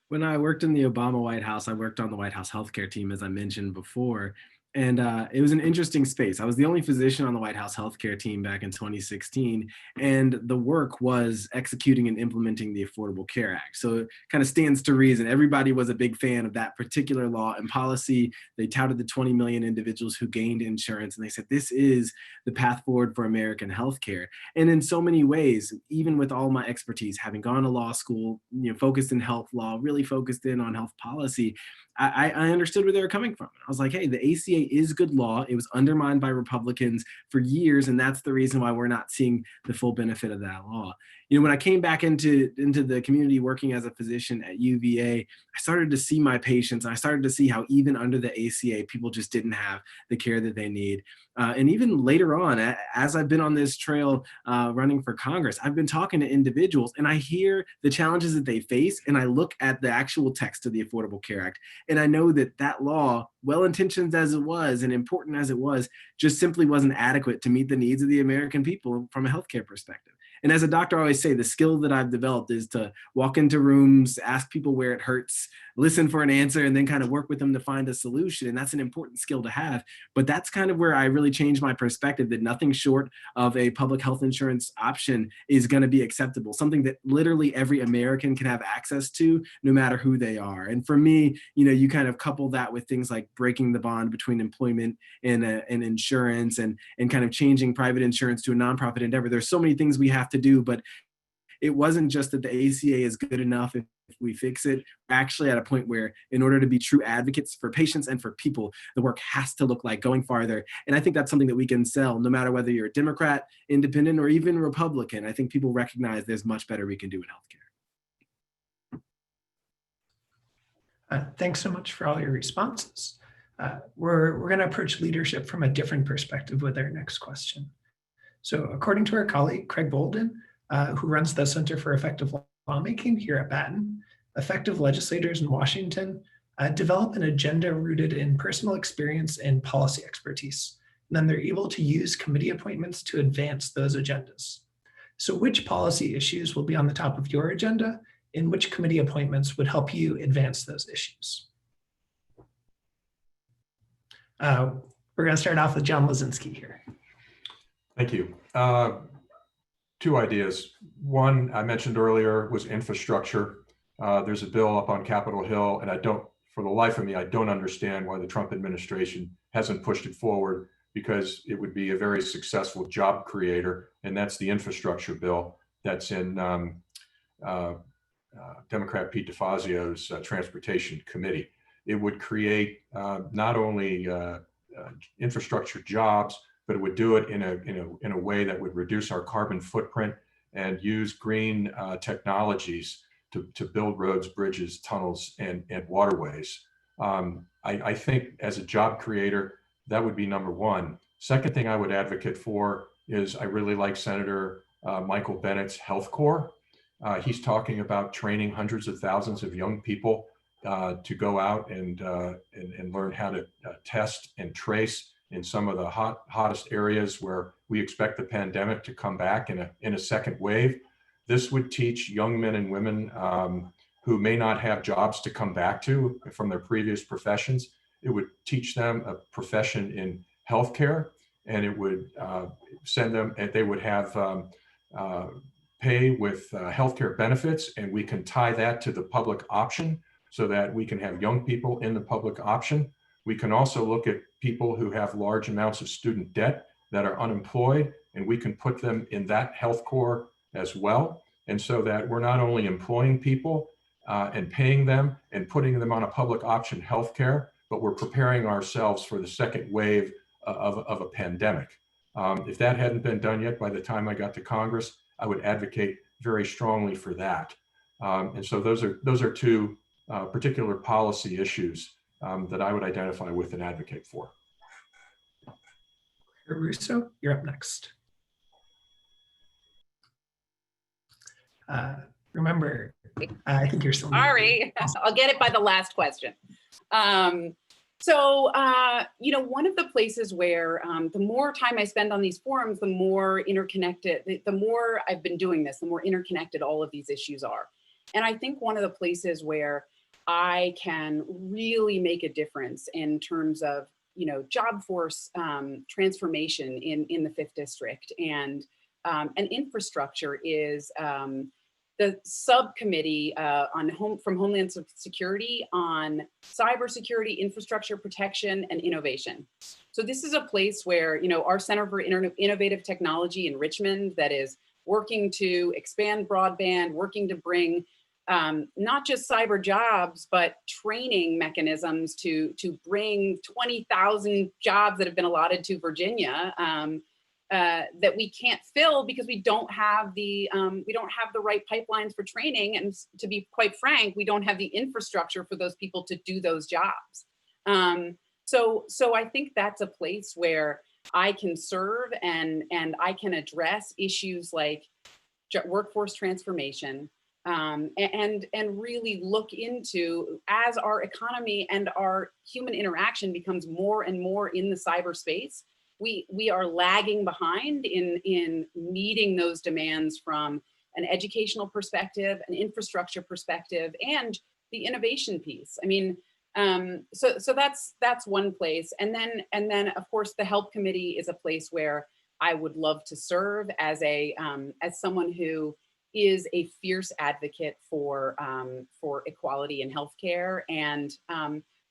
When I worked in the Obama White House, I worked on the White House healthcare team, as I mentioned before. And it was an interesting space. I was the only physician on the White House healthcare team back in 2016. And the work was executing and implementing the Affordable Care Act. So it kind of stands to reason. Everybody was a big fan of that particular law and policy. They touted the 20 million individuals who gained insurance. And they said, this is the path forward for American healthcare. And in so many ways, even with all my expertise, having gone to law school, focused in health law, really focused in on health policy, I understood where they were coming from. I was like, hey, the ACA is good law. It was undermined by Republicans for years, and that's the reason why we're not seeing the full benefit of that law. When I came back into the community working as a physician at UVA, I started to see my patients, and I started to see how even under the ACA, people just didn't have the care that they need. And even later on, as I've been on this trail running for Congress, I've been talking to individuals, and I hear the challenges that they face, and I look at the actual text of the Affordable Care Act, and I know that that law, well-intentioned as it was and important as it was, just simply wasn't adequate to meet the needs of the American people from a healthcare perspective. And as a doctor, I always say the skill that I've developed is to walk into rooms, ask people where it hurts, listen for an answer, and then kind of work with them to find a solution. And that's an important skill to have. But that's kind of where I really changed my perspective, that nothing short of a public health insurance option is going to be acceptable, something that literally every American can have access to, no matter who they are. And for me, you kind of couple that with things like breaking the bond between employment and insurance, and kind of changing private insurance to a nonprofit endeavor. There's so many things we have to do, but it wasn't just that the ACA is good enough if we fix it. We're actually at a point where, in order to be true advocates for patients and for people, the work has to look like going farther. And I think that's something that we can sell, no matter whether you're a Democrat, independent, or even Republican. I think people recognize there's much better we can do in healthcare. Thanks so much for all your responses. We're going to approach leadership from a different perspective with our next question. So according to our colleague, Craig Bolden, who runs the Center for Effective Lawmaking here at Batten, effective legislators in Washington develop an agenda rooted in personal experience and policy expertise. And then they're able to use committee appointments to advance those agendas. So which policy issues will be on the top of your agenda, and which committee appointments would help you advance those issues? We're going to start off with John Lazinski here. Thank you. Two ideas. One I mentioned earlier was infrastructure. There's a bill up on Capitol Hill, and for the life of me, I don't understand why the Trump administration hasn't pushed it forward, because it would be a very successful job creator, and that's the infrastructure bill that's in Democrat Pete DeFazio's Transportation Committee. It would create not only infrastructure jobs, but it would do it in a way that would reduce our carbon footprint and use green technologies to build roads, bridges, tunnels, and waterways. I think as a job creator, that would be number one. Second thing I would advocate for is I really like Senator Michael Bennett's Health Corps. He's talking about training hundreds of thousands of young people to go out and learn how to test and trace in some of the hottest areas where we expect the pandemic to come back in a second wave. This would teach young men and women who may not have jobs to come back to from their previous professions. It would teach them a profession in healthcare, and it would send them, and they would have pay with healthcare benefits, and we can tie that to the public option so that we can have young people in the public option. We can also look at people who have large amounts of student debt that are unemployed, and we can put them in that health corps as well. And so that we're not only employing people and paying them and putting them on a public option healthcare, but we're preparing ourselves for the second wave of a pandemic. If that hadn't been done yet by the time I got to Congress, I would advocate very strongly for that. And so those are two particular policy issues that I would identify with and advocate for. Russo, you're up next. Remember, I think you're still. Sorry, I'll get it by the last question. So, one of the places where the more time I spend on these forums, the more interconnected, the more I've been doing this, the more interconnected all of these issues are. And I think one of the places where I can really make a difference in terms of, job force transformation in the 5th District and infrastructure is the subcommittee from Homeland Security on cybersecurity, infrastructure protection, and innovation. So this is a place where, our Center for Innovative Technology in Richmond that is working to expand broadband, working to bring not just cyber jobs, but training mechanisms to bring 20,000 jobs that have been allotted to Virginia that we can't fill because we don't have the right pipelines for training, and to be quite frank, we don't have the infrastructure for those people to do those jobs. So I think that's a place where I can serve and I can address issues like workforce transformation and really look into, as our economy and our human interaction becomes more and more in the cyberspace, we are lagging behind in meeting those demands from an educational perspective, an infrastructure perspective, and the innovation piece. I mean, so that's one place. And then of course the Help Committee is a place where I would love to serve as someone who is a fierce advocate for equality in healthcare and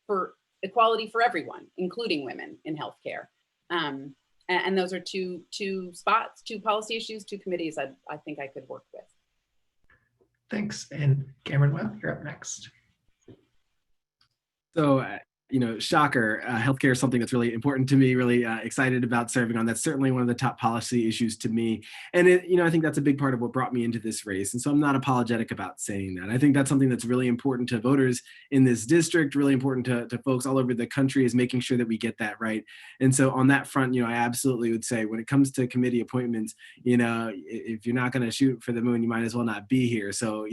for equality for everyone, including women in healthcare. And those are two policy issues, two committees I think I could work with. Thanks. And Cameron Webb, you're up next. So shocker, healthcare is something that's really important to me, really excited about serving on. That's certainly one of the top policy issues to me. And I think that's a big part of what brought me into this race. And so I'm not apologetic about saying that. I think that's something that's really important to voters in this district, really important to folks all over the country, is making sure that we get that right. And so on that front, I absolutely would say when it comes to committee appointments, if you're not going to shoot for the moon, you might as well not be here. So,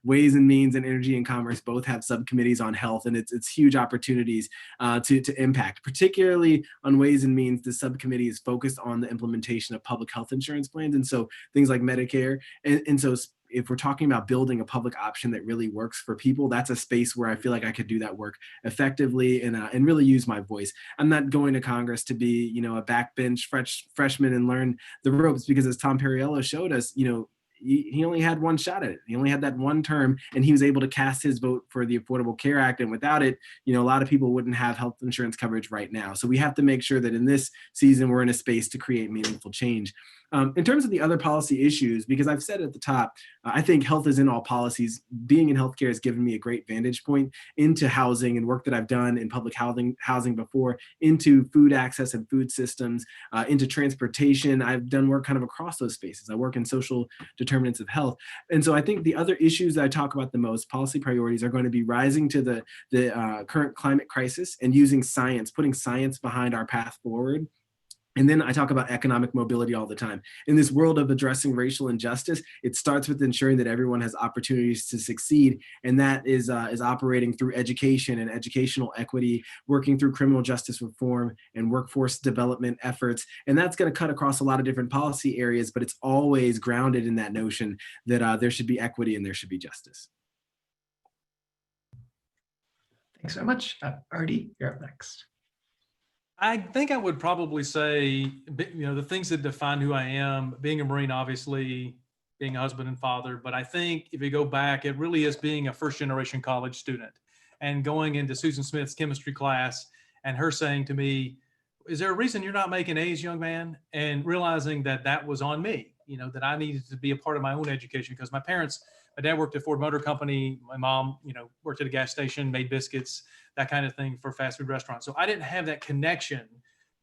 Ways and Means and Energy and Commerce both have subcommittees on health, and it's huge opportunities to impact, particularly on Ways and Means. The subcommittee is focused on the implementation of public health insurance plans, and so things like Medicare. And so if we're talking about building a public option that really works for people, that's a space where I feel like I could do that work effectively and really use my voice. I'm not going to Congress to be, a backbench freshman and learn the ropes, because as Tom Perriello showed us, he only had one shot at it. He only had that one term, and he was able to cast his vote for the Affordable Care Act. And without it, a lot of people wouldn't have health insurance coverage right now. So we have to make sure that in this season, we're in a space to create meaningful change. In terms of the other policy issues, because I've said at the top, I think health is in all policies. Being in healthcare has given me a great vantage point into housing and work that I've done in public housing before, into food access and food systems, into transportation. I've done work kind of across those spaces. I work in social determinants of health. And so I think the other issues that I talk about the most, policy priorities, are going to be rising to the current climate crisis and using science, putting science behind our path forward. And then I talk about economic mobility all the time. In this world of addressing racial injustice, it starts with ensuring that everyone has opportunities to succeed. And that is operating through education and educational equity, working through criminal justice reform and workforce development efforts. And that's going to cut across a lot of different policy areas, but it's always grounded in that notion that there should be equity and there should be justice. Thanks so much. Artie, you're up next. I think I would probably say, the things that define who I am, being a Marine, obviously, being a husband and father. But I think if you go back, it really is being a first generation college student and going into Susan Smith's chemistry class and her saying to me, "Is there a reason you're not making A's, young man?" And realizing that was on me, that I needed to be a part of my own education, because my dad worked at Ford Motor Company. My mom, worked at a gas station, made biscuits, that kind of thing for fast food restaurants. So I didn't have that connection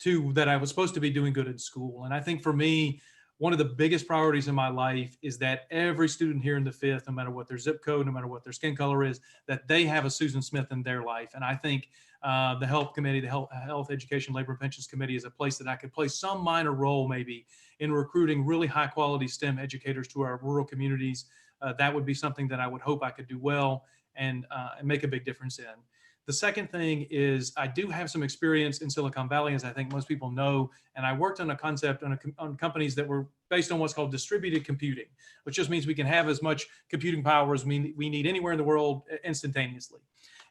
to that I was supposed to be doing good in school. And I think for me, one of the biggest priorities in my life is that every student here in the 5th, no matter what their zip code, no matter what their skin color is, that they have a Susan Smith in their life. And I think the Health Committee, the Health, Education, Labor, and Pensions Committee is a place that I could play some minor role maybe in recruiting really high quality STEM educators to our rural communities. That would be something that I would hope I could do well and make a big difference in. The second thing is I do have some experience in Silicon Valley, as I think most people know, and I worked on a concept on companies that were based on what's called distributed computing, which just means we can have as much computing power as we need anywhere in the world instantaneously.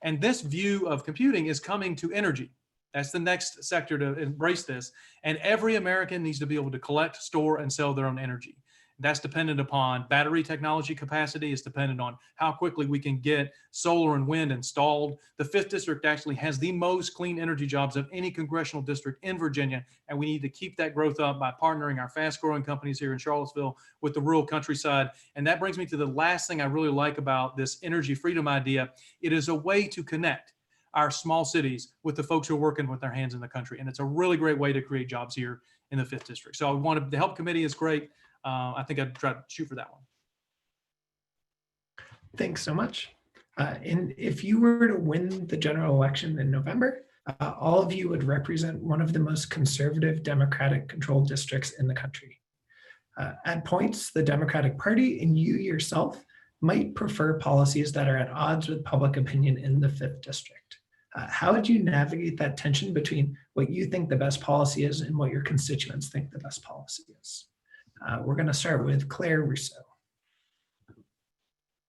And this view of computing is coming to energy. That's the next sector to embrace this. And every American needs to be able to collect, store, and sell their own energy. That's dependent upon battery technology capacity. It's dependent on how quickly we can get solar and wind installed. The 5th District actually has the most clean energy jobs of any congressional district in Virginia, and we need to keep that growth up by partnering our fast-growing companies here in Charlottesville with the rural countryside. And that brings me to the last thing I really like about this energy freedom idea. It is a way to connect our small cities with the folks who are working with their hands in the country. And it's a really great way to create jobs here in the 5th District. So the Help Committee is great. I think I'd try to shoot for that one. Thanks so much. And if you were to win the general election in November, all of you would represent one of the most conservative Democratic controlled districts in the country. At points, the Democratic Party and you yourself might prefer policies that are at odds with public opinion in the 5th District. How would you navigate that tension between what you think the best policy is and what your constituents think the best policy is? We're going to start with Claire Rousseau.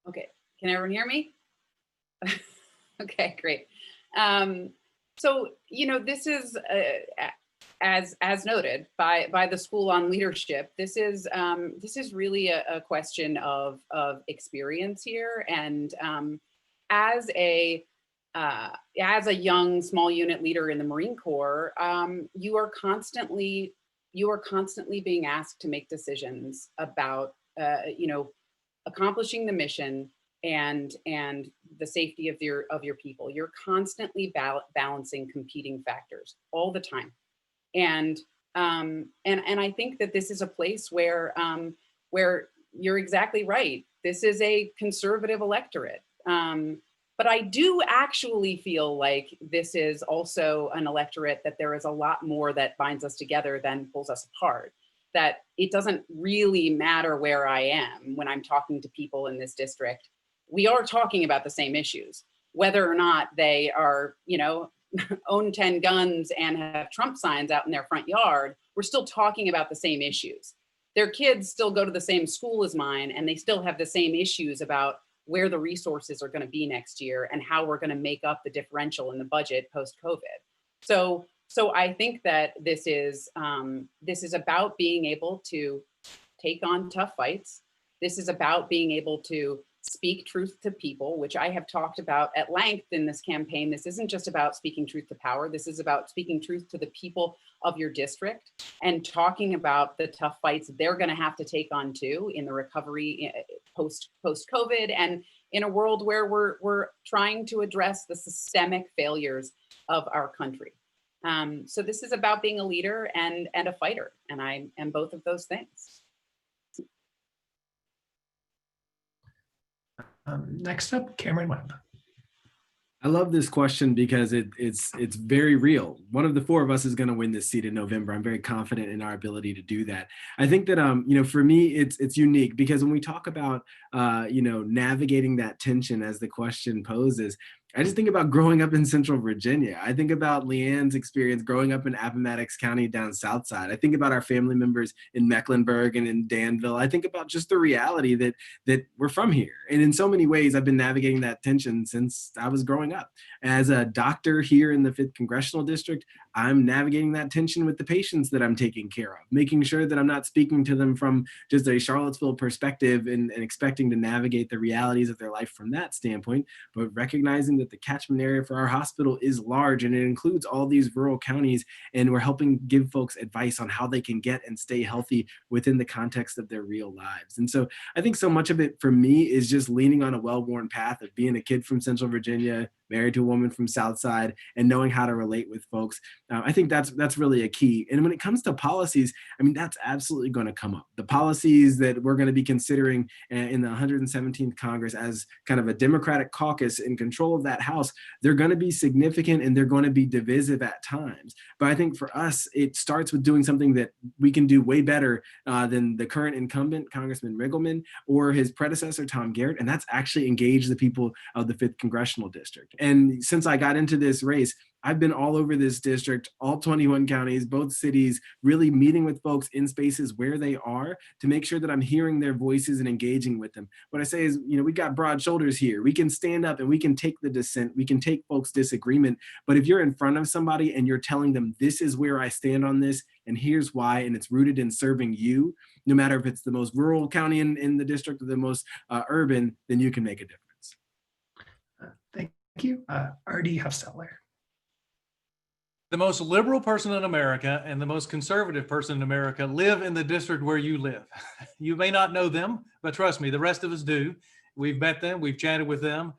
Okay, can everyone hear me? Okay, great. So, this is, as noted by the School on Leadership, this is really a question of experience here. And as a young small unit leader in the Marine Corps, you are constantly being asked to make decisions about, accomplishing the mission and the safety of your people. You're constantly balancing competing factors all the time. And I think that this is a place where you're exactly right. This is a conservative electorate. But I do actually feel like this is also an electorate that there is a lot more that binds us together than pulls us apart. That it doesn't really matter where I am when I'm talking to people in this district. We are talking about the same issues, whether or not they are, own 10 guns and have Trump signs out in their front yard. We're still talking about the same issues. Their kids still go to the same school as mine, and they still have the same issues about where the resources are going to be next year and how we're going to make up the differential in the budget post-COVID. So I think that this is about being able to take on tough fights. This is about being able to speak truth to people, which I have talked about at length in this campaign. This isn't just about speaking truth to power. This is about speaking truth to the people of your district and talking about the tough fights they're going to have to take on too in the recovery post-COVID, and in a world where we're trying to address the systemic failures of our country. So this is about being a leader and a fighter, and I am both of those things. Next up, Cameron Webb. I love this question because it's very real. One of the four of us is going to win this seat in November. I'm very confident in our ability to do that. I think that for me it's unique because when we talk about navigating that tension as the question poses, I just think about growing up in Central Virginia. I think about Leanne's experience growing up in Appomattox County down South Side. I think about our family members in Mecklenburg and in Danville. I think about just the reality that we're from here. And in so many ways, I've been navigating that tension since I was growing up. As a doctor here in the 5th Congressional District, I'm navigating that tension with the patients that I'm taking care of, making sure that I'm not speaking to them from just a Charlottesville perspective and expecting to navigate the realities of their life from that standpoint, but recognizing that the catchment area for our hospital is large and it includes all these rural counties, and we're helping give folks advice on how they can get and stay healthy within the context of their real lives. And so I think so much of it for me is just leaning on a well-worn path of being a kid from Central Virginia, married to a woman from South Side, and knowing how to relate with folks. I think that's really a key. And when it comes to policies, I mean, that's absolutely going to come up. The policies that we're going to be considering in the 117th Congress as kind of a Democratic caucus in control of that House, they're going to be significant and they're going to be divisive at times. But I think for us, it starts with doing something that we can do way better than the current incumbent, Congressman Riggleman, or his predecessor, Tom Garrett, and that's actually engage the people of the 5th Congressional District. And since I got into this race, I've been all over this district, all 21 counties, both cities, really meeting with folks in spaces where they are to make sure that I'm hearing their voices and engaging with them. What I say is, we got broad shoulders here. We can stand up and we can take the dissent. We can take folks' disagreement. But if you're in front of somebody and you're telling them, this is where I stand on this, and here's why, and it's rooted in serving you, no matter if it's the most rural county in the district or the most urban, then you can make a difference. Thank you. R.D. Hufstetler. The most liberal person in America and the most conservative person in America live in the district where you live. You may not know them, but trust me, the rest of us do. We've met them, we've chatted with them.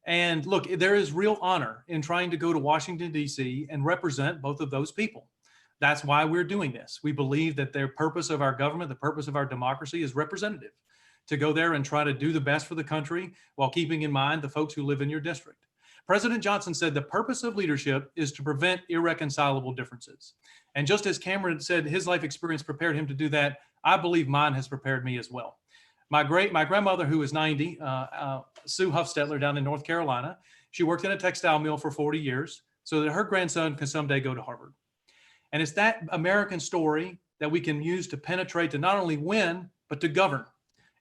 And look, there is real honor in trying to go to Washington, D.C. and represent both of those people. That's why we're doing this. We believe that the purpose of our government, the purpose of our democracy is representative, to go there and try to do the best for the country while keeping in mind the folks who live in your district. President Johnson said the purpose of leadership is to prevent irreconcilable differences. And just as Cameron said his life experience prepared him to do that, I believe mine has prepared me as well. My grandmother, who is 90, Sue Hufstetler down in North Carolina, she worked in a textile mill for 40 years so that her grandson can someday go to Harvard. And it's that American story that we can use to penetrate, to not only win, but to govern.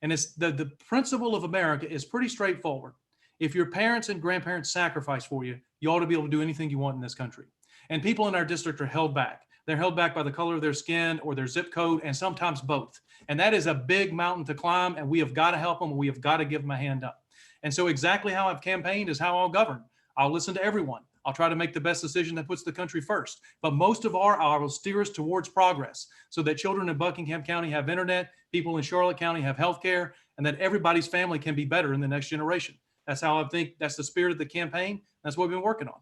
And it's the principle of America is pretty straightforward. If your parents and grandparents sacrifice for you, you ought to be able to do anything you want in this country. And people in our district are held back. They're held back by the color of their skin or their zip code, and sometimes both. And that is a big mountain to climb, and we have got to help them. We have got to give them a hand up. And so exactly how I've campaigned is how I'll govern. I'll listen to everyone. I'll try to make the best decision that puts the country first. But most of our will steer us towards progress so that children in Buckingham County have internet, people in Charlotte County have healthcare, and that everybody's family can be better in the next generation. That's how I think that's the spirit of the campaign. That's what we've been working on.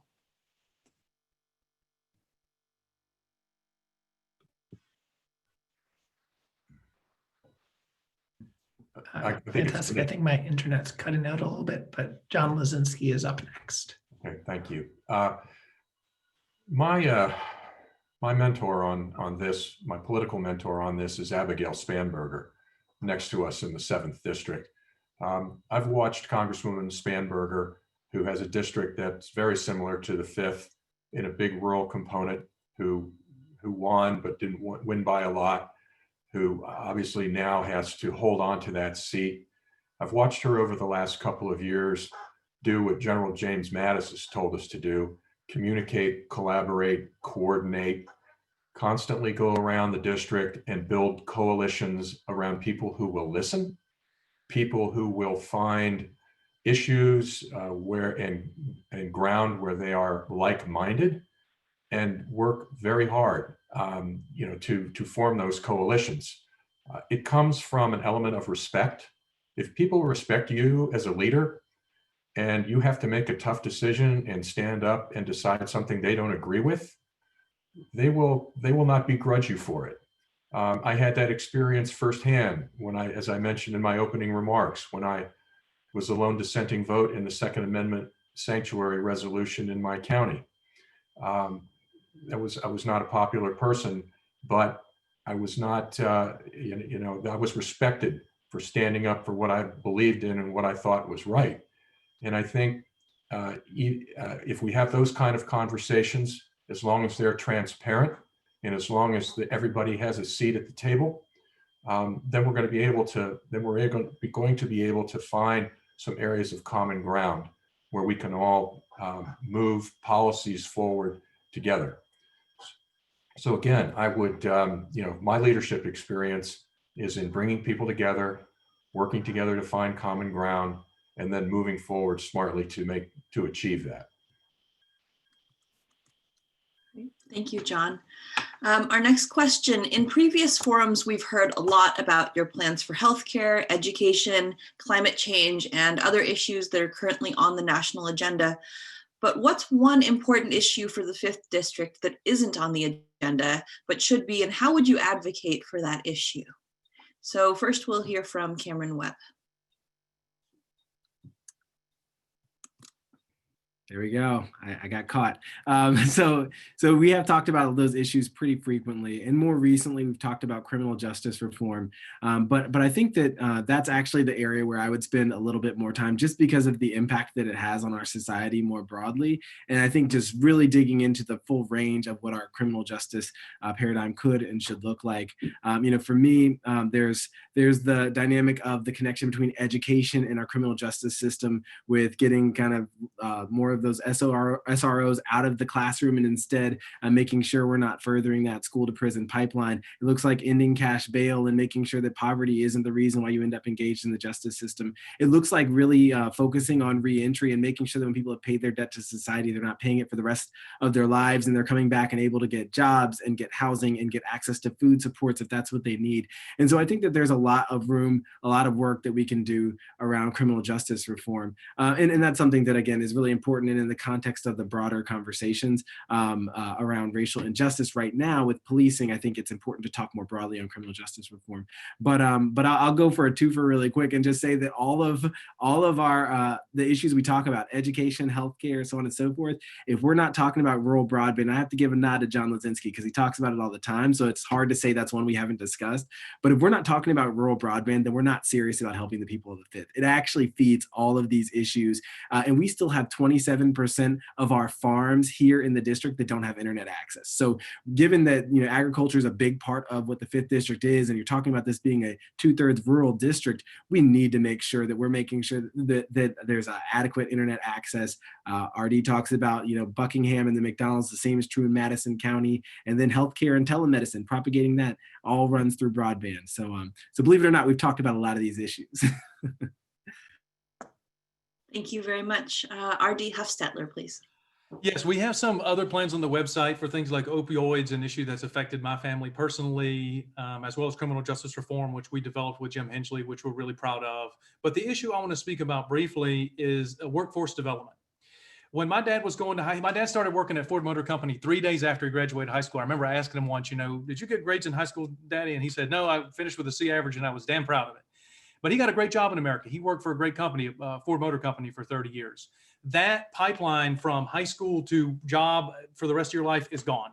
Fantastic. I think my internet's cutting out a little bit, but John Lazinski is up next. Okay, thank you. My mentor on this, my political mentor on this is Abigail Spanberger, next to us in the 7th District. I've watched Congresswoman Spanberger, who has a district that's very similar to the 5th in a big rural component, who won but didn't win by a lot, who obviously now has to hold on to that seat. I've watched her over the last couple of years do what General James Mattis has told us to do: communicate, collaborate, coordinate, constantly go around the district and build coalitions around people who will listen, people who will find issues and ground where they are like-minded, and work very hard, to form those coalitions. It comes from an element of respect. If people respect you as a leader, and you have to make a tough decision and stand up and decide something they don't agree with, they will not begrudge you for it. I had that experience firsthand when as I mentioned in my opening remarks, when I was the lone dissenting vote in the Second Amendment sanctuary resolution in my county. I was not a popular person, but I was not, I was respected for standing up for what I believed in and what I thought was right. And I think if we have those kind of conversations, as long as they're transparent and as long as everybody has a seat at the table, then we're going to be able to, find some areas of common ground where we can all move policies forward together. So again, I would, my leadership experience is in bringing people together, working together to find common ground, and then moving forward smartly to achieve that. Thank you, John. Our next question: in previous forums, we've heard a lot about your plans for healthcare, education, climate change, and other issues that are currently on the national agenda. But what's one important issue for the 5th District that isn't on the agenda, but should be, and how would you advocate for that issue? So first we'll hear from Cameron Webb. There we go. I got caught. So we have talked about those issues pretty frequently, and more recently we've talked about criminal justice reform. But I think that that's actually the area where I would spend a little bit more time, just because of the impact that it has on our society more broadly. And I think just really digging into the full range of what our criminal justice paradigm could and should look like. For me, there's the dynamic of the connection between education and our criminal justice system, with getting kind of more of those SROs out of the classroom and instead making sure we're not furthering that school to prison pipeline. It looks like ending cash bail and making sure that poverty isn't the reason why you end up engaged in the justice system. It looks like really focusing on reentry and making sure that when people have paid their debt to society, they're not paying it for the rest of their lives, and they're coming back and able to get jobs and get housing and get access to food supports if that's what they need. And so I think that there's a lot of room, a lot of work that we can do around criminal justice reform. And that's something that, again, is really important. And in the context of the broader conversations around racial injustice right now with policing, I think it's important to talk more broadly on criminal justice reform. But I'll go for a twofer really quick and just say that all of our the issues we talk about, education, healthcare, so on and so forth, if we're not talking about rural broadband, I have to give a nod to John Lazinski because he talks about it all the time. So it's hard to say that's one we haven't discussed. But if we're not talking about rural broadband, then we're not serious about helping the people of the 5th. It actually feeds all of these issues. And we still have 27% of our farms here in the district that don't have internet access. So given that agriculture is a big part of what the 5th District is, and you're talking about this being a 2/3 rural district, we need to make sure that we're making sure that there's adequate internet access. RD talks about Buckingham and the McDonald's. The same is true in Madison County, and then healthcare and telemedicine, propagating that all runs through broadband. So believe it or not, we've talked about a lot of these issues. Thank you very much. RD Huffstetler, please. Yes, we have some other plans on the website for things like opioids, an issue that's affected my family personally, as well as criminal justice reform, which we developed with Jim Hensley, which we're really proud of. But the issue I want to speak about briefly is workforce development. When my dad was going to my dad started working at Ford Motor Company 3 days after he graduated high school. I remember asking him once, did you get grades in high school, Daddy? And he said, no, I finished with a C average and I was damn proud of it. But he got a great job in America. He worked for a great company, Ford Motor Company, for 30 years. That pipeline from high school to job for the rest of your life is gone.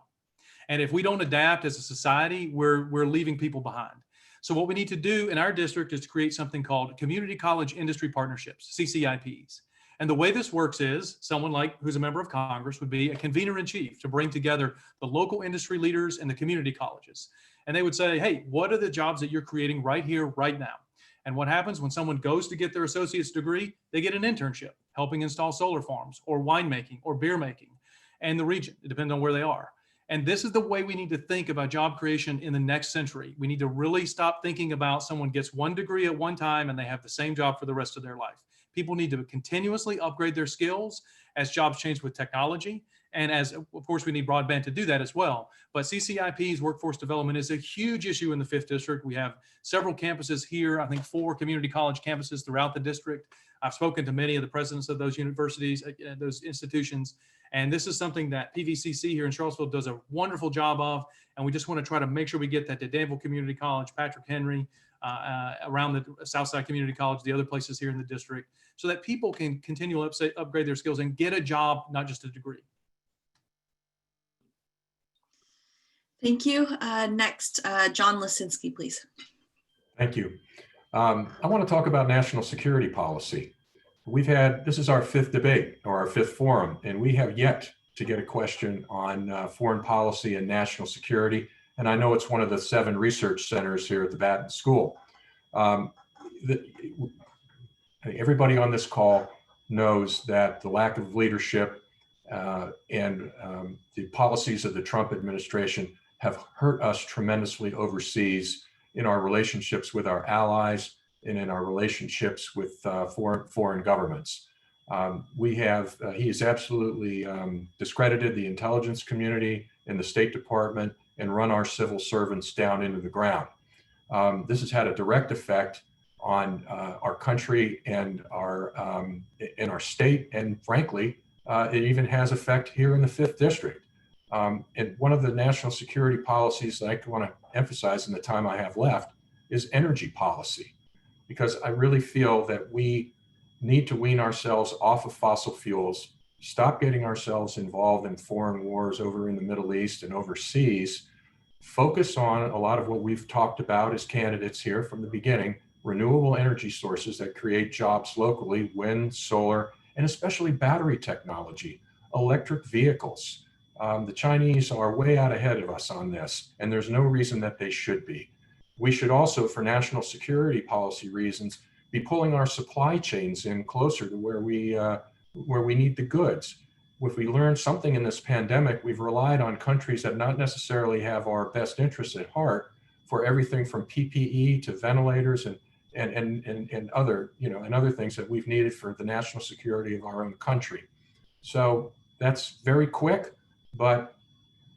And if we don't adapt as a society, we're leaving people behind. So what we need to do in our district is to create something called Community College Industry Partnerships, CCIPs. And the way this works is someone who's a member of Congress would be a convener in chief to bring together the local industry leaders and the community colleges. And they would say, hey, what are the jobs that you're creating right here, right now? And what happens when someone goes to get their associate's degree? They get an internship helping install solar farms or winemaking or beer making and the region. It depends on where they are. And this is the way we need to think about job creation in the next century. We need to really stop thinking about someone gets one degree at one time and they have the same job for the rest of their life. People need to continuously upgrade their skills as jobs change with technology. And as, of course, we need broadband to do that as well. But CCIP's workforce development is a huge issue in the 5th District. We have several campuses here, I think 4 community college campuses throughout the district. I've spoken to many of the presidents of those universities, those institutions. And this is something that PVCC here in Charlottesville does a wonderful job of. And we just want to try to make sure we get that to Danville Community College, Patrick Henry, around the Southside Community College, the other places here in the district, so that people can continually upgrade their skills and get a job, not just a degree. Thank you. Next, John Lisinski, please. Thank you. I want to talk about national security policy. This is our 5th debate or our 5th forum, and we have yet to get a question on foreign policy and national security. And I know it's one of the 7 research centers here at the Batten School. Everybody on this call knows that the lack of leadership and the policies of the Trump administration have hurt us tremendously overseas in our relationships with our allies and in our relationships with foreign governments. He has absolutely discredited the intelligence community and the State Department and run our civil servants down into the ground. This has had a direct effect on our country and our state, and frankly, it even has effect here in the 5th District. And one of the national security policies that I want to emphasize in the time I have left is energy policy, because I really feel that we need to wean ourselves off of fossil fuels, stop getting ourselves involved in foreign wars over in the Middle East and overseas, focus on a lot of what we've talked about as candidates here from the beginning, renewable energy sources that create jobs locally, wind, solar, and especially battery technology, electric vehicles. The Chinese are way out ahead of us on this, and there's no reason that they should be. We should also, for national security policy reasons, be pulling our supply chains in closer to where we need the goods. If we learn something in this pandemic, we've relied on countries that not necessarily have our best interests at heart for everything from PPE to ventilators and other things that we've needed for the national security of our own country. So that's very quick, but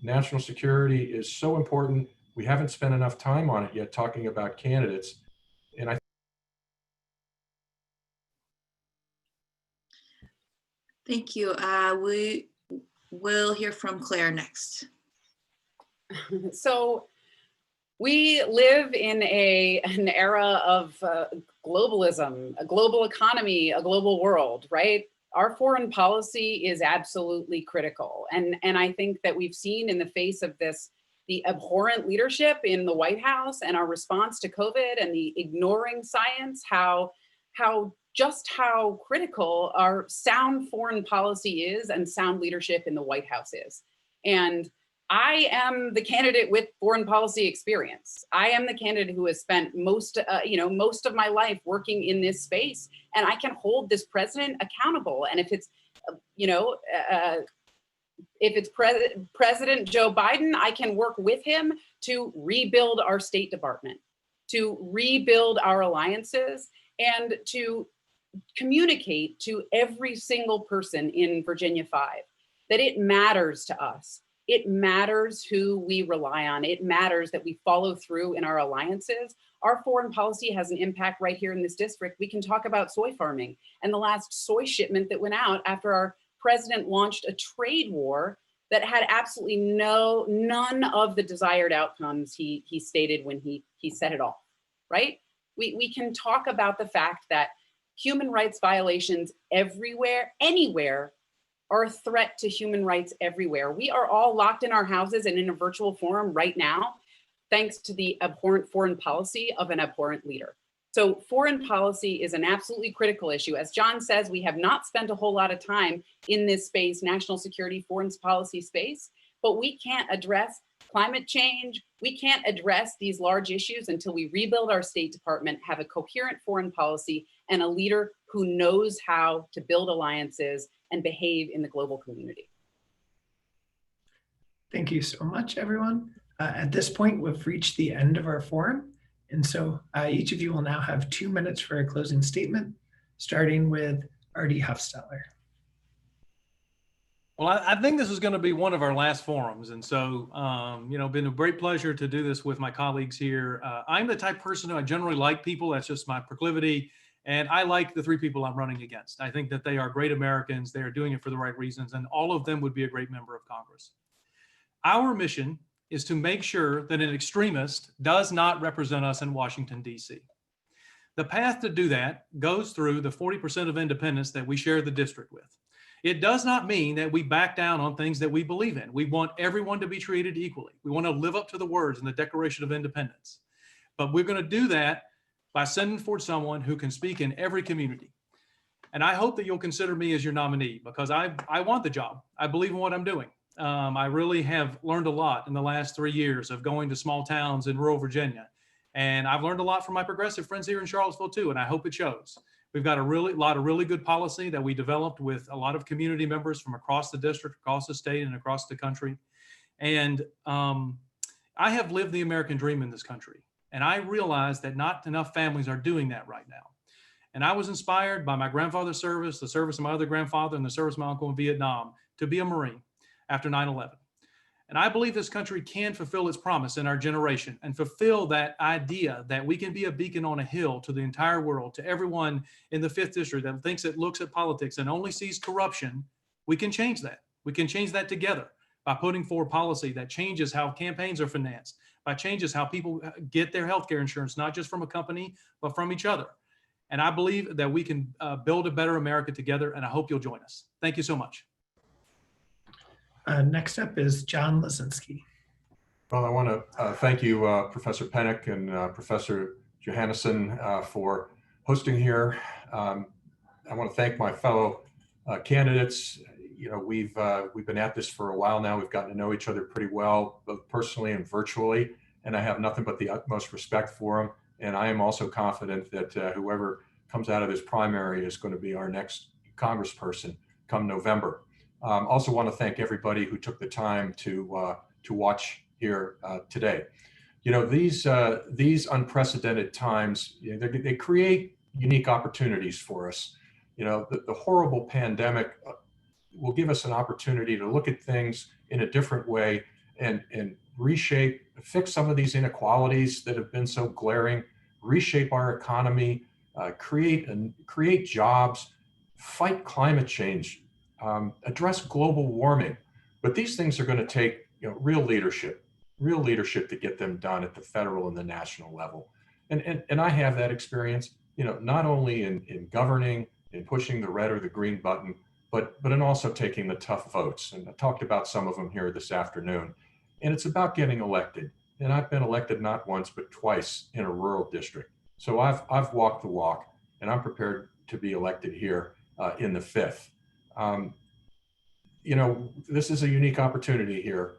national security is so important. We haven't spent enough time on it yet talking about candidates. And Thank you. We will hear from Claire next. So we live in an era of globalism, a global economy, a global world, right? Our foreign policy is absolutely critical. And I think that we've seen in the face of this, the abhorrent leadership in the White House and our response to COVID and the ignoring science, how critical our sound foreign policy is and sound leadership in the White House is. And I am the candidate with foreign policy experience. I am the candidate who has spent most of my life working in this space, and I can hold this president accountable. And if it's, President Joe Biden, I can work with him to rebuild our State Department, to rebuild our alliances, and to communicate to every single person in Virginia 5 that it matters to us. It matters who we rely on. It matters that we follow through in our alliances. Our foreign policy has an impact right here in this district. We can talk about soy farming and the last soy shipment that went out after our president launched a trade war that had absolutely none of the desired outcomes he stated when he set it off, right? We can talk about the fact that human rights violations everywhere, anywhere, are a threat to human rights everywhere. We are all locked in our houses and in a virtual forum right now, thanks to the abhorrent foreign policy of an abhorrent leader. So foreign policy is an absolutely critical issue. As John says, we have not spent a whole lot of time in this space, national security, foreign policy space, but we can't address climate change. We can't address these large issues until we rebuild our State Department, have a coherent foreign policy, and a leader who knows how to build alliances and behave in the global community. Thank you so much, everyone. At this point, we've reached the end of our forum. And so each of you will now have 2 minutes for a closing statement, starting with R.D. Huffstetter. Well, I think this is going to be one of our last forums. And so, been a great pleasure to do this with my colleagues here. I'm the type of person who I generally like people. That's just my proclivity. And I like the three people I'm running against. I think that they are great Americans. They are doing it for the right reasons. And all of them would be a great member of Congress. Our mission is to make sure that an extremist does not represent us in Washington, D.C. The path to do that goes through the 40% of independents that we share the district with. It does not mean that we back down on things that we believe in. We want everyone to be treated equally. We want to live up to the words in the Declaration of Independence. But we're going to do that by sending forward someone who can speak in every community. And I hope that you'll consider me as your nominee because I want the job. I believe in what I'm doing. I really have learned a lot in the last 3 years of going to small towns in rural Virginia. And I've learned a lot from my progressive friends here in Charlottesville too, and I hope it shows. We've got a lot of really good policy that we developed with a lot of community members from across the district, across the state, and across the country. And I have lived the American dream in this country. And I realize that not enough families are doing that right now. And I was inspired by my grandfather's service, the service of my other grandfather, and the service of my uncle in Vietnam to be a Marine after 9/11. And I believe this country can fulfill its promise in our generation and fulfill that idea that we can be a beacon on a hill to the entire world, to everyone in the 5th District that thinks it looks at politics and only sees corruption. We can change that. We can change that together by putting forward policy that changes how campaigns are financed, by changes how people get their healthcare insurance, not just from a company, but from each other. And I believe that we can build a better America together, and I hope you'll join us. Thank you so much. Next up is John Lazinski. Well, I want to thank you, Professor Pennock and Professor Johannesson for hosting here. I want to thank my fellow candidates. We've been at this for a while now. We've gotten to know each other pretty well, both personally and virtually, and I have nothing but the utmost respect for them. And I am also confident that whoever comes out of this primary is going to be our next congressperson come November. Also want to thank everybody who took the time to watch here today. These unprecedented times, they create unique opportunities for us. The horrible pandemic will give us an opportunity to look at things in a different way and reshape, fix some of these inequalities that have been so glaring, reshape our economy, create jobs, fight climate change, address global warming. But these things are going to take real leadership to get them done at the federal and the national level. And I have that experience, not only in governing, in pushing the red or the green button, but in also taking the tough votes. And I talked about some of them here this afternoon. And it's about getting elected. And I've been elected not once, but twice in a rural district. So I've walked the walk, and I'm prepared to be elected here in the 5th. This is a unique opportunity here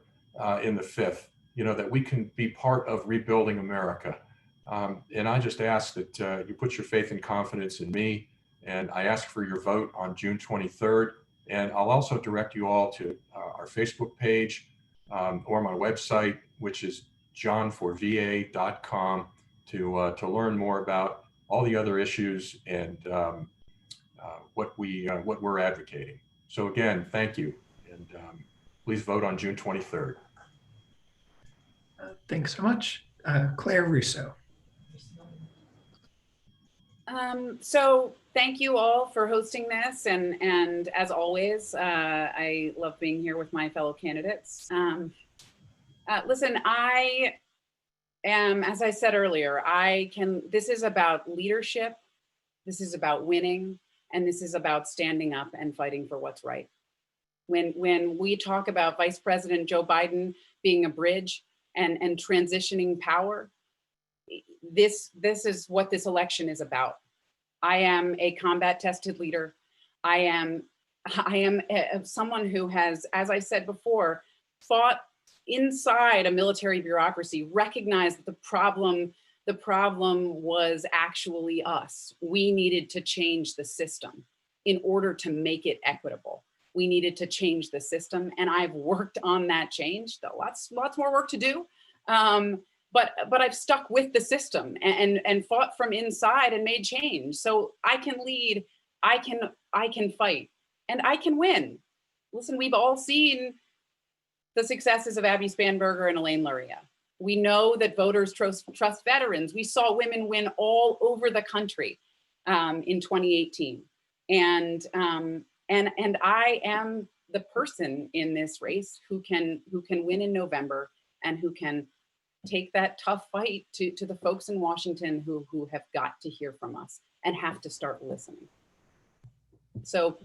in the 5th, that we can be part of rebuilding America. And I just ask that you put your faith and confidence in me, and I ask for your vote on June 23rd. And I'll also direct you all to our Facebook page or my website, which is johnforva.com, to learn more about all the other issues and what we're advocating. So again, thank you, And please vote on June 23rd. Thanks so much. Claire Russo. So thank you all for hosting this. And as always, I love being here with my fellow candidates. Listen, I am, as I said earlier, this is about leadership. This is about winning. And this is about standing up and fighting for what's right. When we talk about Vice President Joe Biden being a bridge and transitioning power, this is what this election is about. I am a combat tested leader. I am someone who has, as I said before, fought inside a military bureaucracy, recognized that the problem was actually us. We needed to change the system in order to make it equitable. We needed to change the system, and I've worked on that change. Lots more work to do, but I've stuck with the system and fought from inside and made change. So I can lead, I can fight, and I can win. Listen, we've all seen the successes of Abby Spanberger and Elaine Luria. We know that voters trust veterans. We saw women win all over the country in 2018, and I am the person in this race who can win in November and who can take that tough fight to the folks in Washington who have got to hear from us and have to start listening. So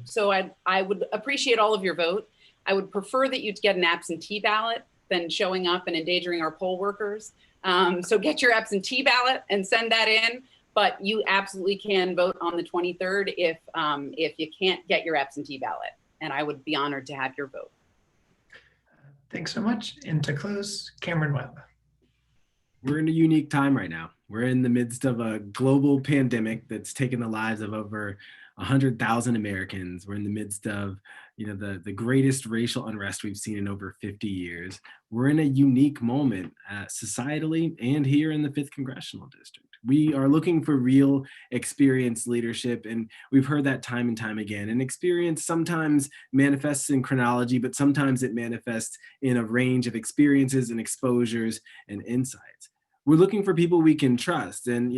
I would appreciate all of your vote. I would prefer that you get an absentee ballot than showing up and endangering our poll workers. So get your absentee ballot and send that in. But you absolutely can vote on the 23rd if you can't get your absentee ballot. And I would be honored to have your vote. Thanks so much. And to close, Cameron Webb. We're in a unique time right now. We're in the midst of a global pandemic that's taken the lives of over 100,000 Americans. We're in the midst of, the greatest racial unrest we've seen in over 50 years. We're in a unique moment societally and here in the 5th Congressional District. We are looking for real experienced leadership, and we've heard that time and time again. And experience sometimes manifests in chronology, but sometimes it manifests in a range of experiences and exposures and insights. We're looking for people we can trust. And,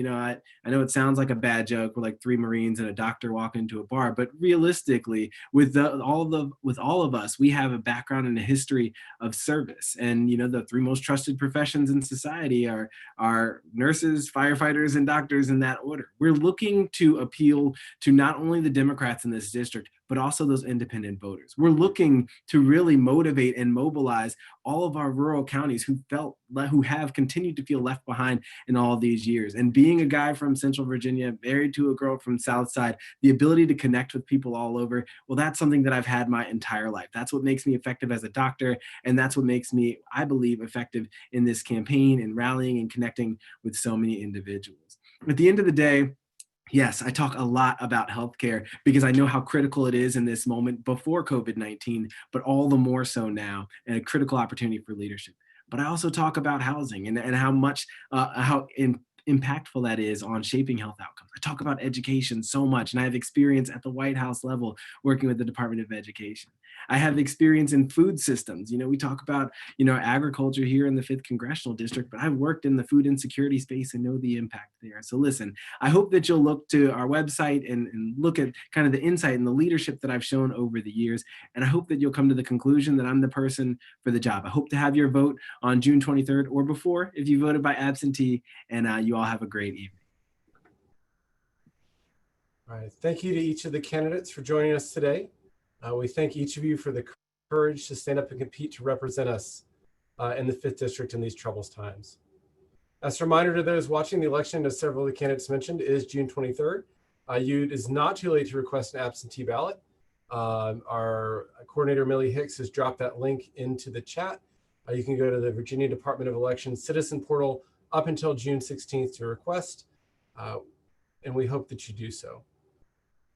I know it sounds like a bad joke. We're like 3 Marines and a doctor walk into a bar, but realistically, with all of us, we have a background and a history of service. And, the 3 most trusted professions in society are nurses, firefighters, and doctors in that order. We're looking to appeal to not only the Democrats in this district, but also those independent voters. We're looking to really motivate and mobilize all of our rural counties who have continued to feel left behind in all these years. And being a guy from Central Virginia, married to a girl from Southside, the ability to connect with people all over, well, that's something that I've had my entire life. That's what makes me effective as a doctor. And that's what makes me, I believe, effective in this campaign and rallying and connecting with so many individuals. At the end of the day, yes, I talk a lot about healthcare because I know how critical it is in this moment before COVID-19, but all the more so now, and a critical opportunity for leadership. But I also talk about housing and how much, impactful that is on shaping health outcomes. I talk about education so much, and I have experience at the White House level working with the Department of Education. I have experience in food systems. We talk about, agriculture here in the 5th Congressional District, but I've worked in the food insecurity space and know the impact there. So listen, I hope that you'll look to our website and look at kind of the insight and the leadership that I've shown over the years. And I hope that you'll come to the conclusion that I'm the person for the job. I hope to have your vote on June 23rd or before if you voted by absentee, and you all have a great evening. All right. Thank you to each of the candidates for joining us today. We thank each of you for the courage to stand up and compete to represent us in the 5th District in these troublous times. As a reminder to those watching, the election, as several of the candidates mentioned, is June 23rd. It is not too late to request an absentee ballot. Our coordinator, Millie Hicks, has dropped that link into the chat. You can go to the Virginia Department of Elections Citizen Portal up until June 16th to request, and we hope that you do so.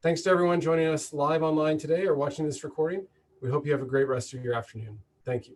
Thanks to everyone joining us live online today or watching this recording. We hope you have a great rest of your afternoon. Thank you.